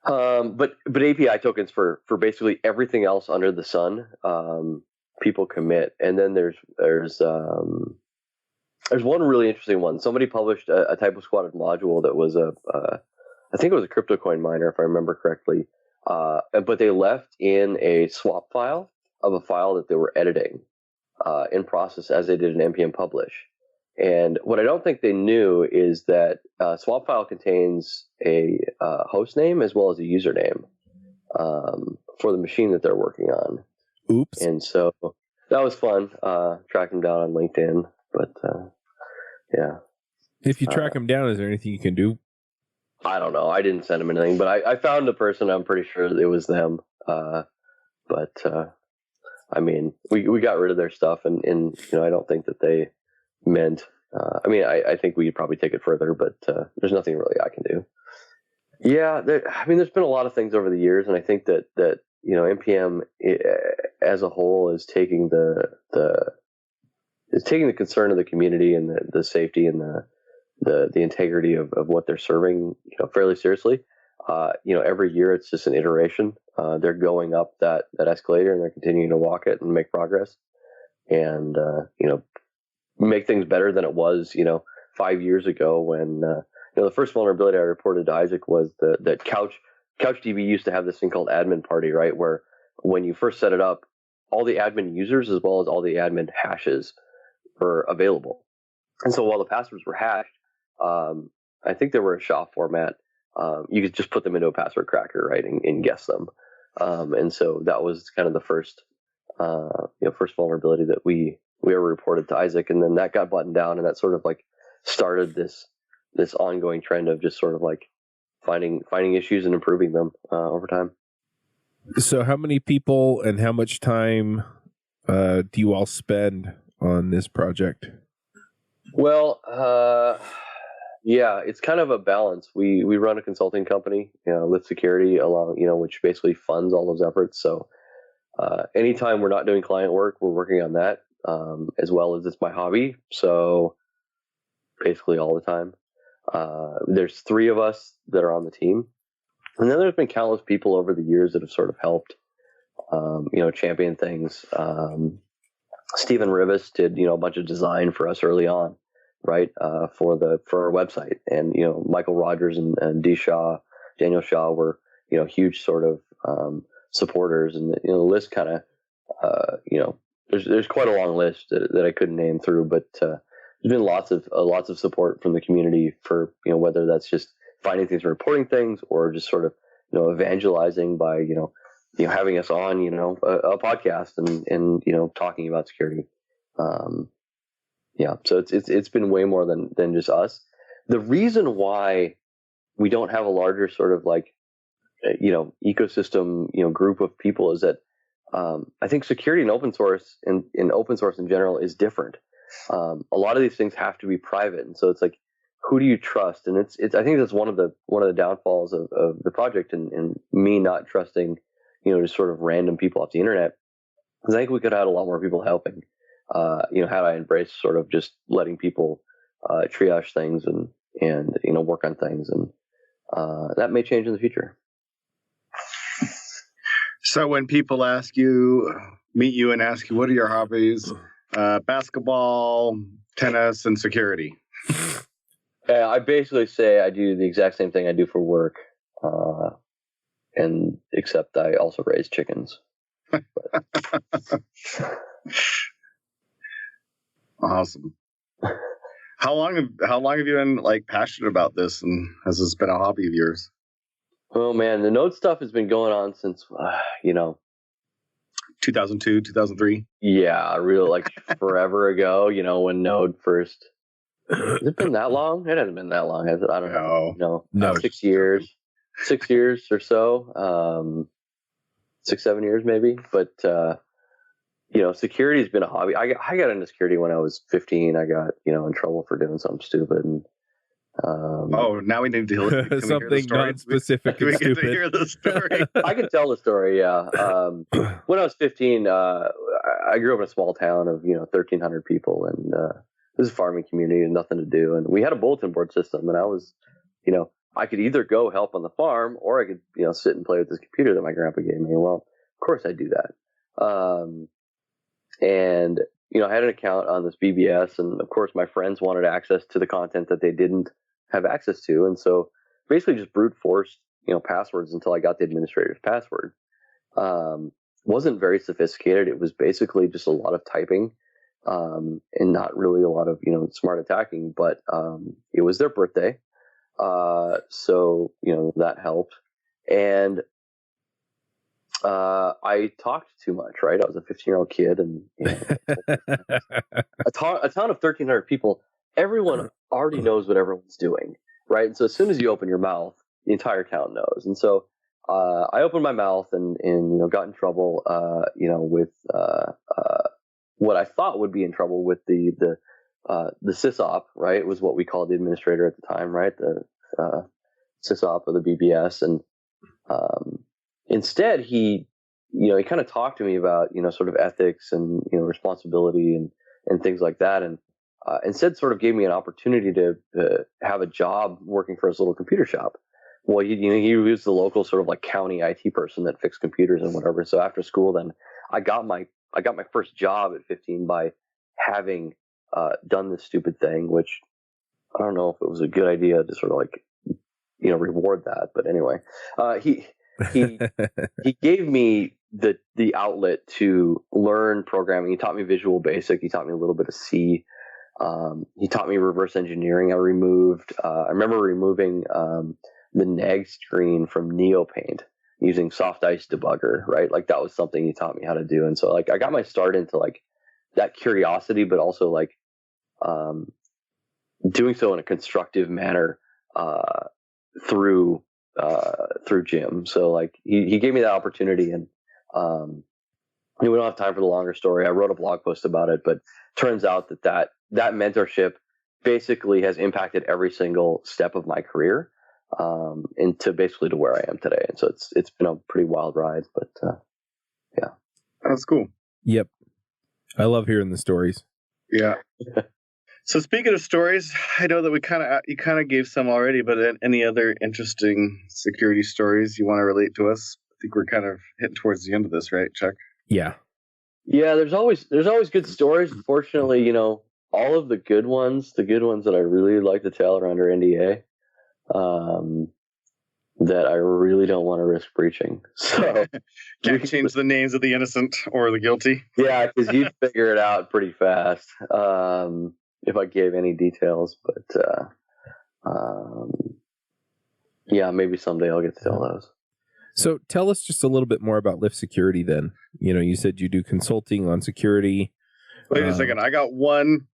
but API tokens for basically everything else under the sun, people commit. And then there's one really interesting one. Somebody published a typo squatted module that was I think it was a crypto coin miner, if I remember correctly. But they left in a swap file of a file that they were editing in process as they did an NPM publish. And what I don't think they knew is that swap file contains a host name as well as a username for the machine that they're working on. Oops. And so that was fun. Tracked them down on LinkedIn, but yeah. If you track them down, is there anything you can do? I don't know. I didn't send them anything, but I found the person. I'm pretty sure it was them. But I mean, we got rid of their stuff, and I don't think that they meant. I think we could probably take it further, but there's nothing really I can do. Yeah, there's been a lot of things over the years, and I think that NPM as a whole is taking the concern of the community and the safety and the integrity of what they're serving, fairly seriously. Every year it's just an iteration. They're going up that escalator, and they're continuing to walk it and make progress, and make things better than it was 5 years ago when the first vulnerability I reported to Isaac was that CouchDB used to have this thing called admin party, right, where when you first set it up, all the admin users as well as all the admin hashes were available. And so while the passwords were hashed, I think they were a SHA format. You could just put them into a password cracker, right, and guess them. And so that was kind of the first vulnerability that we ever reported to Isaac, and then that got buttoned down, and that sort of like started this ongoing trend of just sort of like finding issues and improving them over time. So how many people and how much time do you all spend on this project? Well, yeah, it's kind of a balance. We run a consulting company, Lift Security, along, which basically funds all those efforts. So anytime we're not doing client work, we're working on that, as well as it's my hobby. So basically all the time. There's 3 of us that are on the team. And then there's been countless people over the years that have sort of helped, champion things. Stephen Rivas did, a bunch of design for us early on, right, for our website. And, Michael Rogers and Daniel Shaw were, huge sort of supporters, and the list kind of there's quite a long list that I couldn't name through, but there's been lots of support from the community for whether that's just finding things and reporting things, or just sort of evangelizing by having us on a podcast and talking about security. So it's been way more than just us. The reason why we don't have a larger sort of ecosystem group of people is that I think security in open source and in open source in general is different. A lot of these things have to be private, and so it's like, who do you trust? And it's I think that's one of the downfalls of the project, and me not trusting just sort of random people off the internet. Because I think we could have had a lot more people helping. Had I embraced sort of just letting people triage things and work on things, and that may change in the future. So when people meet you and ask you, what are your hobbies? Basketball, tennis, and security. I basically say I do the exact same thing I do for work, and except I also raise chickens. Awesome. How long have you been passionate about this, and has this been a hobby of yours? Oh man, the Node stuff has been going on since 2002, 2003. Yeah, really forever ago. when Node first. Has it been that long? It hasn't been that long, has it? I don't know. No. 6 years. 6 years or so. 6-7 years maybe. But security has been a hobby. I got into security when I was 15. I got in trouble for doing something stupid, and now we need to hear something non-specific and stupid. To hear the story. I can tell the story. Yeah. When I was 15, I grew up in a small town of 1,300 people, and it was a farming community and nothing to do. And we had a bulletin board system, and I was, I could either go help on the farm, or I could sit and play with this computer that my grandpa gave me. Well, of course I'd do that. And I had an account on this BBS, and of course my friends wanted access to the content that they didn't have access to, and so basically just brute forced passwords until I got the administrator's password. Wasn't very sophisticated. It was basically just a lot of typing, and not really a lot of smart attacking. But it was their birthday, so that helped. And I talked too much, right? I was a 15-year-old kid, and a town of 1,300 people. Everyone already knows what everyone's doing, right? And so as soon as you open your mouth, the entire town knows. And so I opened my mouth and got in trouble, with what I thought would be in trouble with the sysop, right? Was what we called the administrator at the time, right? The sysop or the BBS, and instead he kind of talked to me about sort of ethics and responsibility and things like that, and instead sort of gave me an opportunity to have a job working for his little computer shop. Well, he was the local sort of county IT person that fixed computers and whatever. So after school, then I got my first job at 15 by having done this stupid thing, which I don't know if it was a good idea to sort of reward that. But anyway, he gave me the outlet to learn programming. He taught me Visual Basic. He taught me a little bit of C. He taught me reverse engineering. I remember removing the neg screen from NeoPaint using Soft Ice Debugger, right? That was something he taught me how to do. And so I got my start into that curiosity, but also doing so in a constructive manner through Jim. So he gave me that opportunity, and we don't have time for the longer story. I wrote a blog post about it, but turns out that mentorship basically has impacted every single step of my career, and to where I am today. And so it's been a pretty wild ride, but yeah. That's cool. Yep. I love hearing the stories. Yeah. So speaking of stories, I know that you kind of gave some already, but any other interesting security stories you want to relate to us? I think we're kind of hitting towards the end of this, right, Chuck? Yeah. Yeah, there's always good stories. Unfortunately, all of the good ones that I really like to tell are under NDA. that I really don't want to risk breaching. So Can't change the names of the innocent or the guilty. Yeah, because you'd figure it out pretty fast if I gave any details. But yeah, maybe someday I'll get to tell those. So tell us just a little bit more about Lyft Security then. You said you do consulting on security. Wait a second. I got one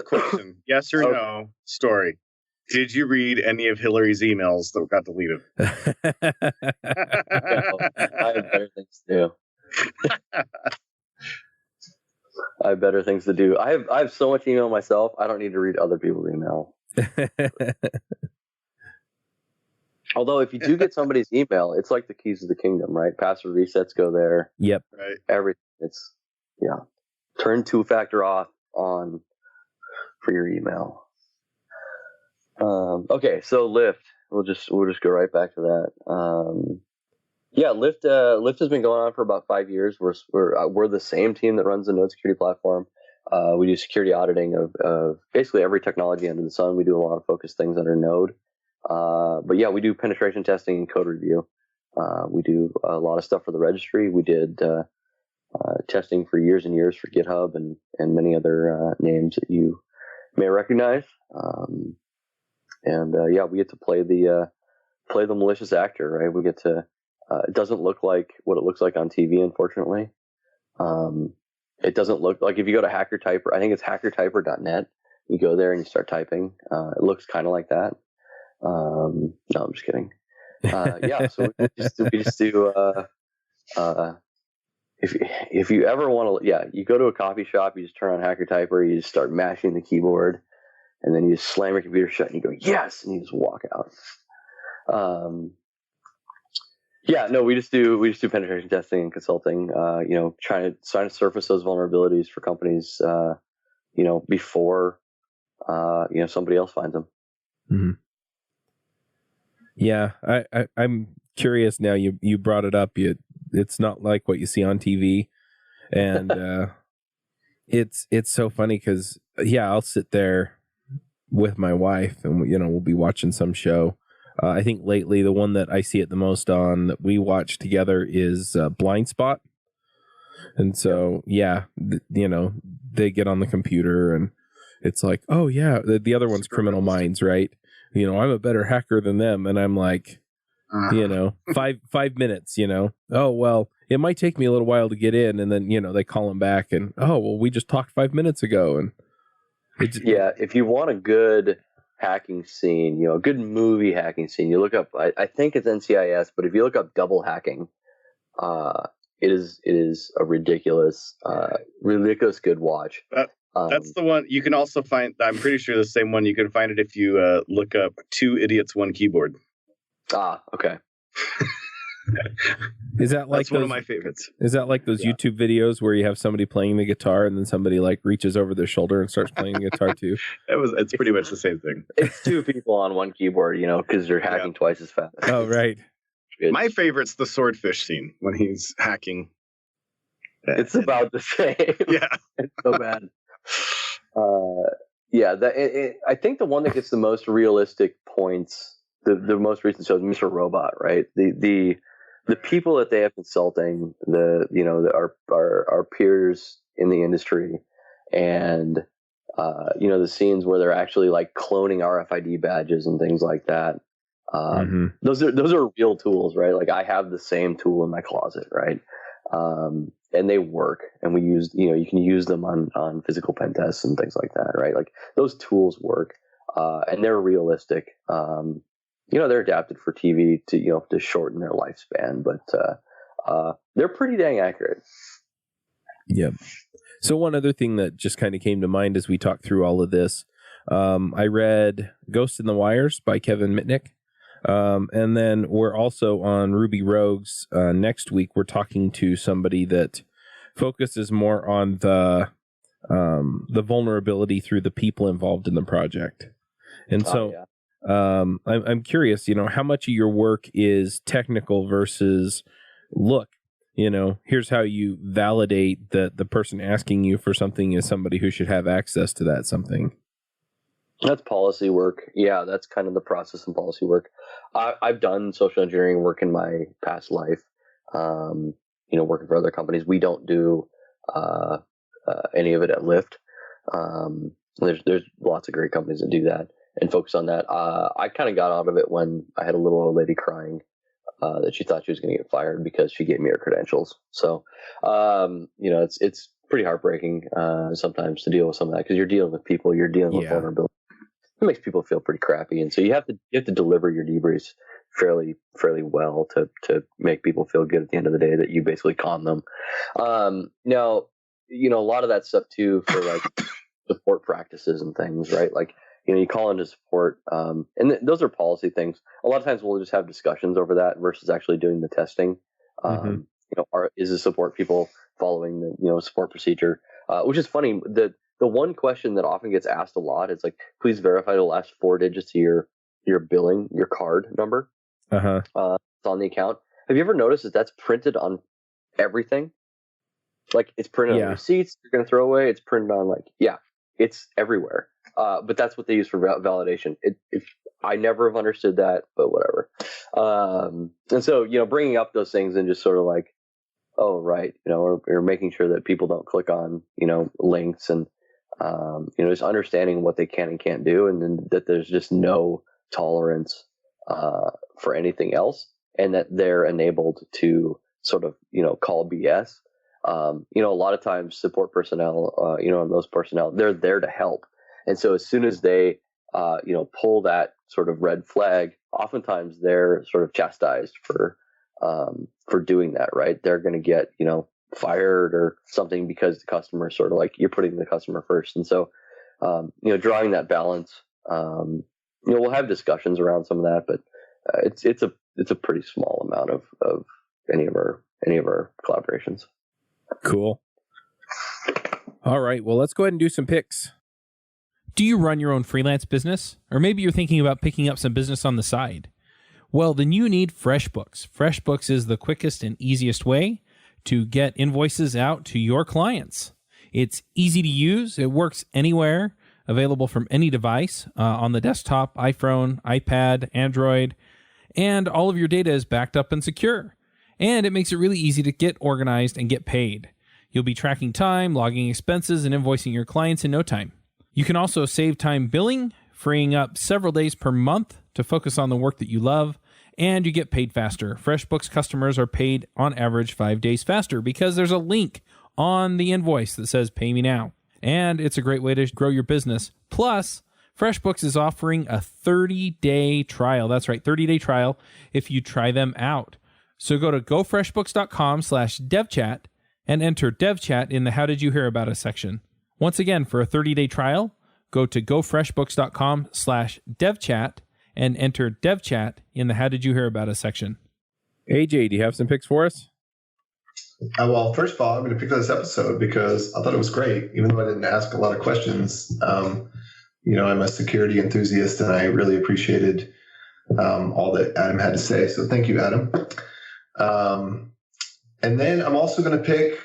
question. Yes or no story. Did you read any of Hillary's emails that got deleted? No, I have better things to do. I have better things to do. I have so much email myself. I don't need to read other people's email. Although if you do get somebody's email, it's like the keys to the kingdom, right? Password resets go there. Yep. Right. Everything. It's turn two-factor on for your email. Okay, so Lyft. We'll just go right back to that. Lyft has been going on for about 5 years. We're the same team that runs the node security platform. We do security auditing of basically every technology under the sun. We do a lot of focused things under Node. But yeah, we do penetration testing and code review. We do a lot of stuff for the registry. We did testing for years and years for GitHub and many other names that you may recognize. We get to play the malicious actor, right? We get to. It doesn't look like what it looks like on TV, unfortunately. It doesn't look like if you go to HackerTyper, I think it's hackertyper.net. You go there and you start typing. It looks kind of like that. No, I'm just kidding. So we just do. If you ever want to, you go to a coffee shop, you just turn on HackerTyper, you just start mashing the keyboard, and then you just slam your computer shut and you go yes, and you just walk out. We just do penetration testing and consulting. Trying to surface those vulnerabilities for companies. Before somebody else finds them. Mm-hmm. Yeah, I'm curious now. You brought it up. It's not like what you see on TV, and it's so funny because I'll sit there with my wife and we'll be watching some show. I think lately the one that I see it the most on that we watch together is Blind Spot, and so they get on the computer and it's like, oh yeah, the other one's Criminal Minds, right? I'm a better hacker than them, and I'm like, 5 minutes, oh well, it might take me a little while to get in, and then they call them back and we just talked 5 minutes ago, and if you want a good hacking scene, a good movie hacking scene, you look up, I think it's NCIS, but if you look up double hacking, it is a ridiculous good watch. That's the one you can also find. I'm pretty sure the same one. You can find it if you look up Two Idiots, One Keyboard. Okay. Is that like that's one of my favorites? Is that like those YouTube videos where you have somebody playing the guitar and then somebody like reaches over their shoulder and starts playing the guitar too? It's pretty much the same thing. It's two people on one keyboard, because you're hacking twice as fast. Oh, right. My favorite's the swordfish scene when he's hacking. It's about the same. Yeah. It's so bad. I think the one that gets the most realistic points, the most recent show is Mr. Robot, right? The people that they have consulting, our peers in the industry, and the scenes where they're actually like cloning RFID badges and things like that. Those are real tools, right? Like I have the same tool in my closet, right? And they work, and we use, you can use them on physical pen tests and things like that, right? Like those tools work, and they're realistic. They're adapted for TV to shorten their lifespan, but they're pretty dang accurate. Yep. So one other thing that just kind of came to mind as we talked through all of this, I read Ghost in the Wires by Kevin Mitnick. And then we're also on Ruby Rogues. Next week, we're talking to somebody that focuses more on the vulnerability through the people involved in the project. And I'm curious, how much of your work is technical versus here's how you validate that the person asking you for something is somebody who should have access to that something. That's policy work. Yeah, that's kind of the process and policy work. I've done social engineering work in my past life, working for other companies. We don't do any of it at Lyft. There's lots of great companies that do that and focus on that. I kind of got out of it when I had a little old lady crying that she thought she was going to get fired because she gave me her credentials. So, it's pretty heartbreaking sometimes to deal with some of that because you're dealing with people, you're dealing with vulnerability. It makes people feel pretty crappy, and so you have to deliver your debriefs fairly well to make people feel good at the end of the day that you basically calm them. Now, a lot of that stuff too for like support practices and things, right? Like, you call into support, and those are policy things. A lot of times we'll just have discussions over that versus actually doing the testing. Is the support people following the support procedure? Which is funny. The one question that often gets asked a lot is like, please verify the last 4 digits of your billing, your card number. It's on the account. Have you ever noticed that that's printed on everything? Like it's printed on receipts you're going to throw away. It's printed on it's everywhere. But that's what they use for validation. I never have understood that, but whatever. And so, bringing up those things and just sort of like, oh, right. Or making sure that people don't click on, links and, just understanding what they can and can't do. And then that there's just no tolerance, for anything else and that they're enabled to sort of, call BS. A lot of times support personnel, and those personnel, they're there to help. And so as soon as they, pull that sort of red flag, oftentimes they're sort of chastised for doing that, right? They're going to get, fired or something because the customer is sort of like, you're putting the customer first. And so, drawing that balance, we'll have discussions around some of that, but it's a pretty small amount of any of our collaborations. Cool. All right. Well, let's go ahead and do some picks. Do you run your own freelance business? Or maybe you're thinking about picking up some business on the side? Well, then you need FreshBooks. FreshBooks is the quickest and easiest way to get invoices out to your clients. It's easy to use. It works anywhere, available from any device, on the desktop, iPhone, iPad, Android, and all of your data is backed up and secure. And it makes it really easy to get organized and get paid. You'll be tracking time, logging expenses, and invoicing your clients in no time. You can also save time billing, freeing up several days per month to focus on the work that you love, and you get paid faster. FreshBooks customers are paid on average 5 days faster because there's a link on the invoice that says pay me now. And it's a great way to grow your business. Plus, FreshBooks is offering a 30-day trial. That's right, 30-day trial if you try them out. So go to gofreshbooks.com/devchat and enter devchat in the How Did You Hear About Us section. Once again, for a 30-day trial, go to gofreshbooks.com/devchat and enter devchat in the How Did You Hear About Us section. AJ, do you have some picks for us? Well, first of all, I'm going to pick this episode because I thought it was great, even though I didn't ask a lot of questions. I'm a security enthusiast, and I really appreciated all that Adam had to say. So thank you, Adam. And then I'm also going to pick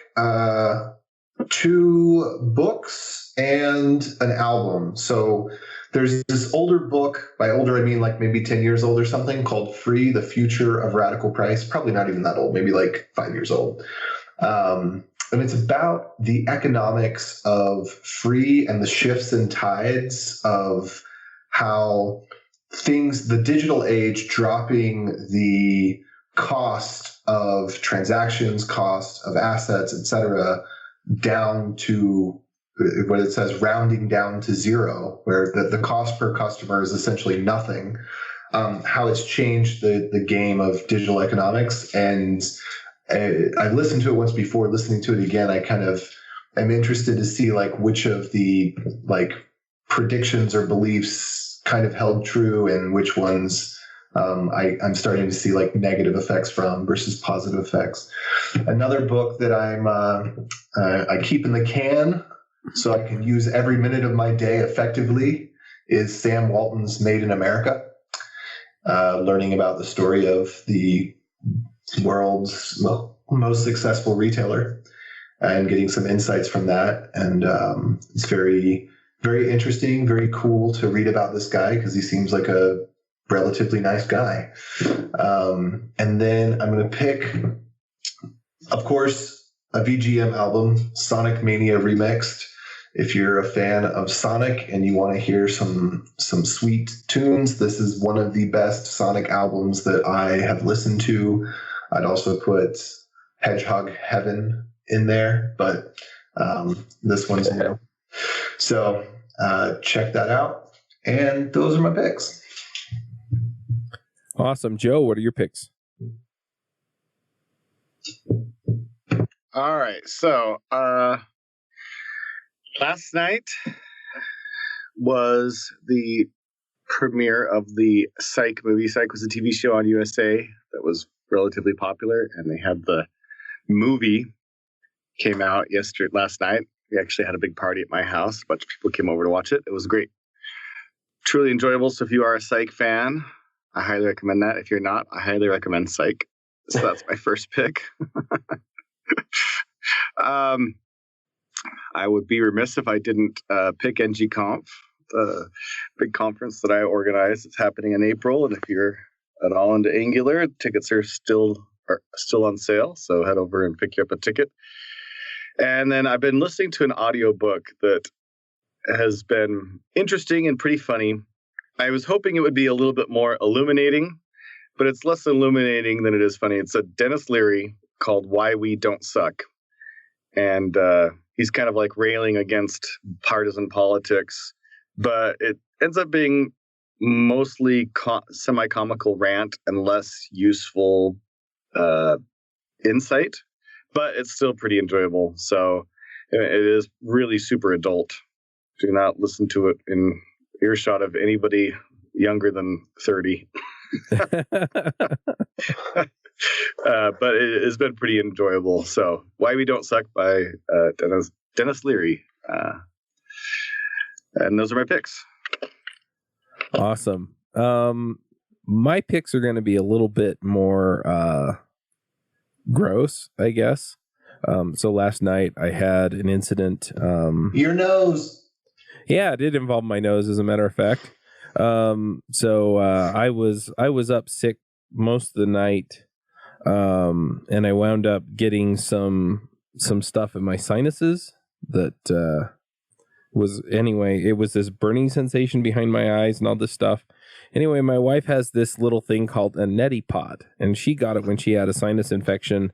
2 books and an album. So there's this older book, by older I mean like maybe 10 years old or something, called Free, The Future of Radical Price. Probably not even that old, maybe like 5 years old. And it's about the economics of free and the shifts and tides of how the digital age dropping the cost of transactions, cost of assets, et cetera, down to what it says, rounding down to zero, where the cost per customer is essentially nothing, how it's changed the game of digital economics. And I listened to it once before. Listening to it again, I kind of am interested to see like which of the like predictions or beliefs kind of held true and which ones I'm starting to see like negative effects from versus positive effects. Another book that I keep in the can so I can use every minute of my day effectively is Sam Walton's Made in America, learning about the story of the world's most successful retailer and getting some insights from that. And it's very, very interesting, very cool to read about this guy because he seems like a relatively nice guy. And then I'm going to pick, of course, a VGM album, Sonic Mania Remixed. If you're a fan of Sonic and you want to hear some sweet tunes, this is one of the best Sonic albums that I have listened to. I'd also put Hedgehog Heaven in there, but this one's new. So check that out. And those are my picks. Awesome. Joe, what are your picks? All right. So last night was the premiere of the Psych movie. Psych was a TV show on USA that was relatively popular, and they had the movie came out last night. We actually had a big party at my house. A bunch of people came over to watch it. It was great. Truly enjoyable. So if you are a Psych fan, I highly recommend that. If you're not, I highly recommend Psych. So that's my first pick. I would be remiss if I didn't pick NGConf, the big conference that I organized. It's happening in April, and if you're at all into Angular, tickets are still on sale. So head over and pick you up a ticket. And then I've been listening to an audiobook that has been interesting and pretty funny. I was hoping it would be a little bit more illuminating, but it's less illuminating than it is funny. It's a Dennis Leary called Why We Don't Suck. And he's kind of like railing against partisan politics, but it ends up being mostly semi-comical rant and less useful insight, but it's still pretty enjoyable. So it is really super adult. Do not listen to it in earshot of anybody younger than 30. But it has been pretty enjoyable. So Why We Don't Suck by Dennis Leary. And those are my picks. Awesome. My picks are going to be a little bit more gross, I guess. So last night I had an incident. Your nose. Yeah, it did involve my nose, as a matter of fact. So I was up sick most of the night, and I wound up getting some stuff in my sinuses that it was this burning sensation behind my eyes and all this stuff. Anyway, my wife has this little thing called a neti pot, and she got it when she had a sinus infection,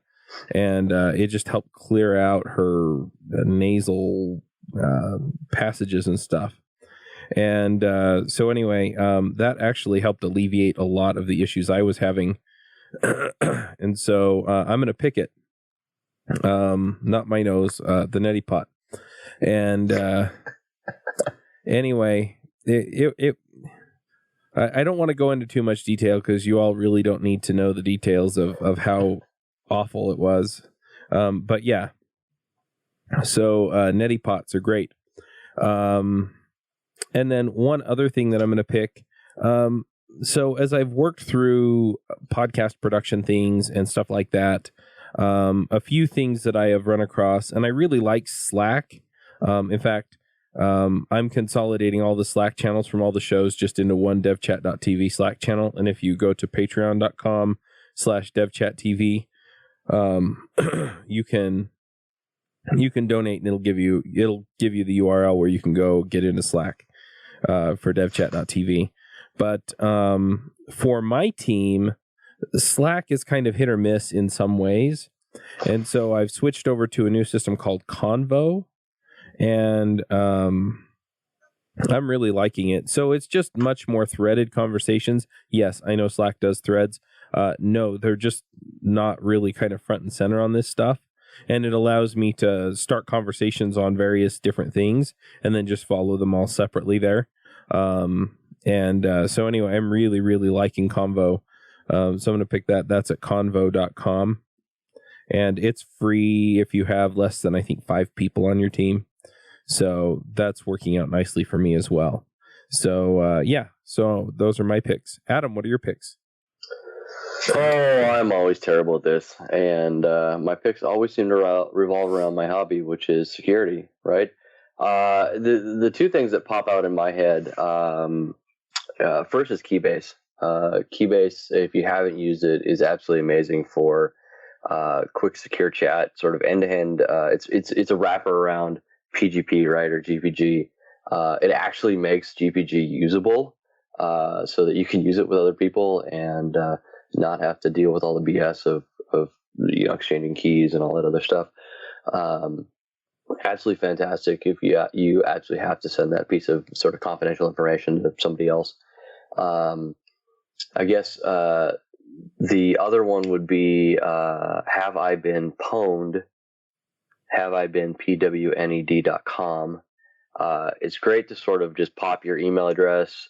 and it just helped clear out her nasal passages and stuff. And so anyway, that actually helped alleviate a lot of the issues I was having. And so I'm going to pick it. Not my nose, the neti pot. And anyway, I don't want to go into too much detail because you all really don't need to know the details of how awful it was. But yeah, so neti pots are great. And then one other thing that I'm going to pick. So as I've worked through podcast production things and stuff like that, a few things that I have run across, and I really like Slack. In fact, I'm consolidating all the Slack channels from all the shows just into one devchat.tv Slack channel. And if you go to patreon.com/devchattv, you can donate, and it'll give you the URL where you can go get into Slack for devchat.tv. But for my team, Slack is kind of hit or miss in some ways. And so I've switched over to a new system called Convo, and I'm really liking it. So it's just much more threaded conversations. Yes, I know Slack does threads. No, they're just not really kind of front and center on this stuff. And it allows me to start conversations on various different things and then just follow them all separately there. So anyway, I'm really, really liking Convo. So I'm going to pick that. That's at convo.com. And it's free if you have less than, I think, 5 people on your team. So that's working out nicely for me as well. So, so those are my picks. Adam, what are your picks? Oh, I'm always terrible at this. And my picks always seem to revolve around my hobby, which is security, right? The two things that pop out in my head, first is Keybase. Keybase, if you haven't used it, is absolutely amazing for quick, secure chat, sort of end-to-end. It's a wrapper around PGP, right, or GPG. It actually makes GPG usable, so that you can use it with other people and not have to deal with all the BS of exchanging keys and all that other stuff. Absolutely fantastic if you actually have to send that piece of sort of confidential information to somebody else. I guess the other one would be have I been pwned? Have I been pwned.com? It's great to sort of just pop your email address,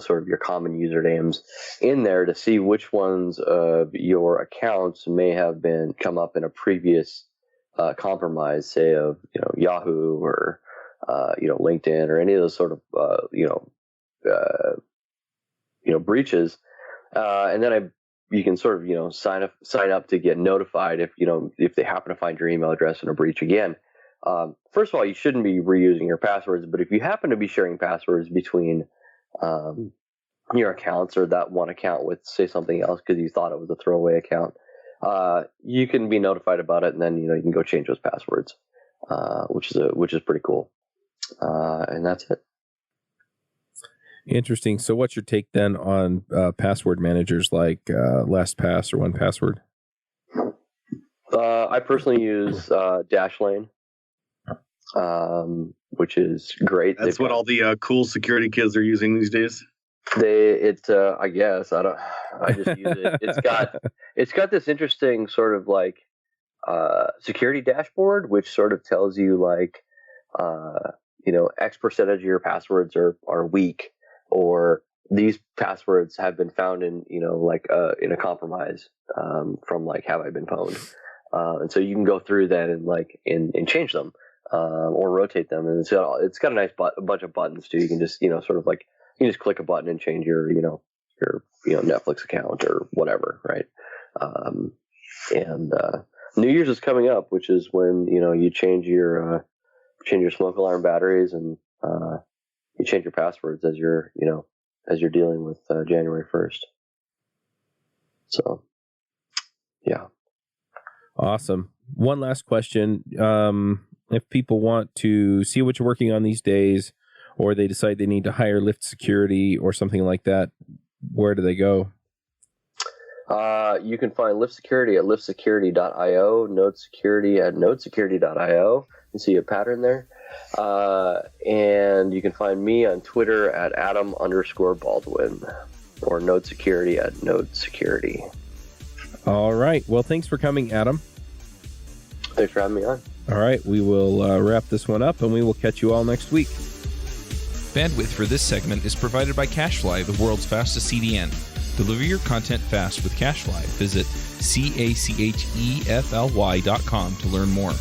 sort of your common usernames in there to see which ones of your accounts may have been come up in a previous compromise, say of Yahoo or LinkedIn or any of those sort of breaches, and then you can sort of sign up to get notified if they happen to find your email address in a breach again. First of all, you shouldn't be reusing your passwords, but if you happen to be sharing passwords between your accounts or that one account with, say, something else because you thought it was a throwaway account, you can be notified about it, and then you can go change those passwords, which is pretty cool. And that's it. Interesting. So what's your take then on password managers like LastPass or 1Password? I personally use Dashlane, which is great. That's what all the cool security kids are using these days. I guess I just use it. It's got this interesting sort of like security dashboard, which sort of tells you like X percentage of your passwords are weak, or these passwords have been found in in a compromise from like have I been pwned, and so you can go through that and change them or rotate them, and it's got a nice bunch of buttons too. You can just sort of like you just click a button and change your Netflix account or whatever, right? And New Year's is coming up, which is when you change your smoke alarm batteries and you change your passwords as you're dealing with January 1st. So, yeah. Awesome. One last question. If people want to see what you're working on these days, or they decide they need to hire Lift Security or something like that, where do they go? You can find Lift Security at liftsecurity.io, Node Security at nodesecurity.io. You see a pattern there. And you can find me on Twitter at Adam_Baldwin or Node Security at Node Security. All right. Well, thanks for coming, Adam. Thanks for having me on. All right. We will wrap this one up, and we will catch you all next week. Bandwidth for this segment is provided by CacheFly, the world's fastest CDN. Deliver your content fast with CacheFly. Visit CACHEFLY.com to learn more.